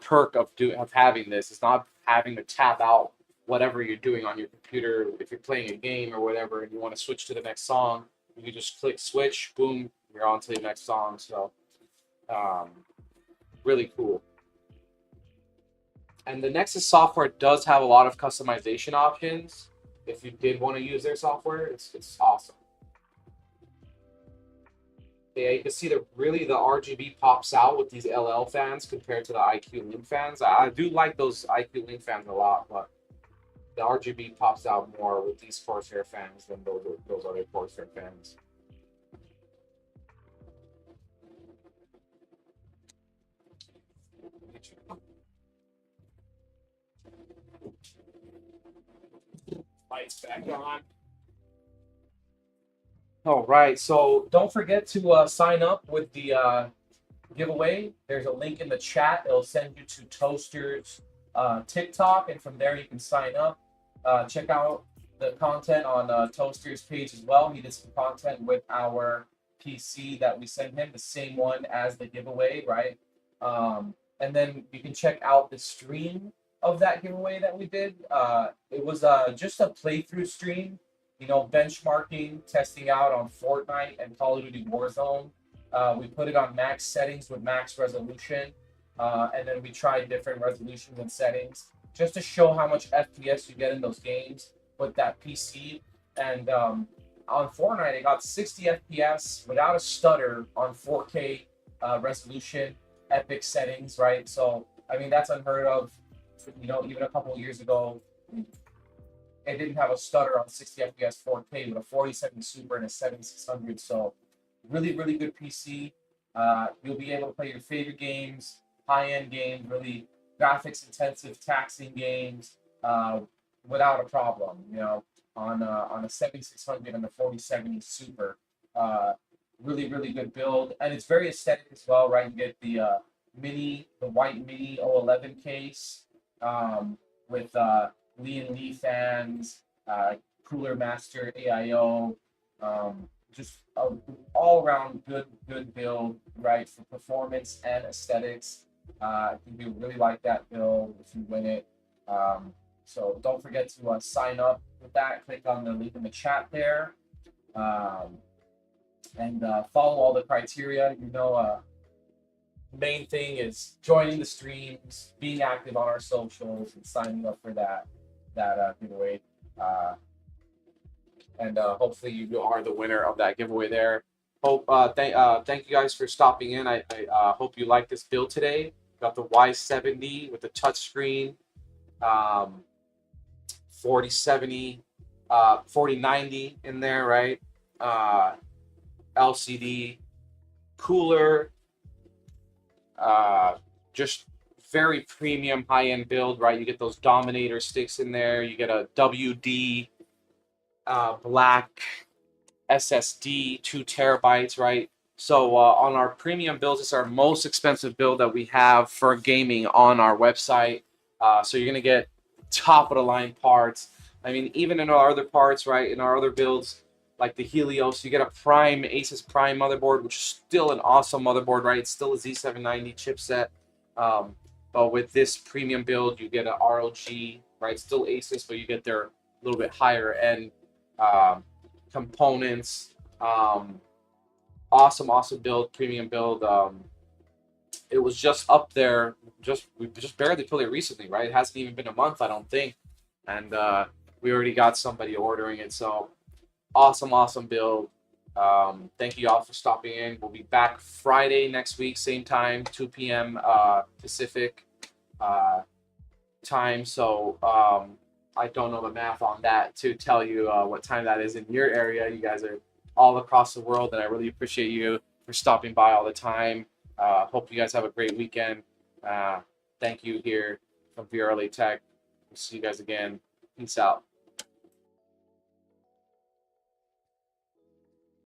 perk of having this. It's not having to tab out whatever you're doing on your computer. If you're playing a game or whatever and you want to switch to the next song, you can just click switch, boom, you're on to the next song. So really cool. And the Nexus software does have a lot of customization options. If you did want to use their software, it's awesome. Yeah, you can see that really the RGB pops out with these LL fans compared to the IQ Link fans. I do like those IQ Link fans a lot, but the RGB pops out more with these Corsair fans than those other Corsair fans. Lights back on. All right, so don't forget to sign up with the giveaway. There's a link in the chat. It'll send you to Toaster's TikTok, and from there you can sign up. Check out the content on Toaster's page as well. He did some content with our PC that we sent him, the same one as the giveaway, right? And then you can check out the stream of that giveaway that we did. It was just a playthrough stream, benchmarking, testing out on Fortnite and Call of Duty Warzone. We put it on max settings with max resolution, and then we tried different resolutions and settings just to show how much FPS you get in those games with that PC. And on Fortnite, it got 60 FPS without a stutter on 4K resolution, epic settings, right? So, I mean, that's unheard of. Even a couple of years ago, it didn't have a stutter on 60 FPS 4K with a 4070 Super and a 7600. So, really, really good PC. You'll be able to play your favorite games, high-end games, really graphics-intensive, taxing games without a problem. You know, on a 7600 and a 4070 Super. Really, really good build, and it's very aesthetic as well, right? You get the the white mini O11 case with Lee and Lee fans, Cooler Master AIO, just all around good build, right? For performance and aesthetics. I think you really like that build if you win it. So don't forget to sign up with that. Click on the link in the chat there. And follow all the criteria. You know, the main thing is joining the streams, being active on our socials, and signing up for that giveaway. And hopefully you are the winner of that giveaway there. Thank you guys for stopping in. I hope you like this build today. Got the Y70 with the touchscreen, 4070, 4090 in there, right? LCD cooler, just very premium high-end build, right? You get those Dominator sticks in there. You get a WD black SSD, 2 terabytes, right? So on our premium builds, it's our most expensive build that we have for gaming on our website. So you're gonna get top of the line parts. I mean, even in our other parts, right? In our other builds, like the Helios, you get a Prime Asus Prime motherboard, which is still an awesome motherboard, right? It's still a Z790 chipset. But with this premium build, you get an ROG, right? Still Asus, but you get their little bit higher end components. Awesome build, premium build. It was just up there. We just barely put it recently, right? It hasn't even been a month, I don't think, and we already got somebody ordering it. So awesome build. Thank you all for stopping in. We'll be back Friday next week, same time, 2 p.m. Pacific time. So I don't know the math on that to tell you what time that is in your area. You guys are all across the world, and I really appreciate you for stopping by all the time. Hope you guys have a great weekend. Thank you here from VRLA Tech. We'll see you guys again. Peace out.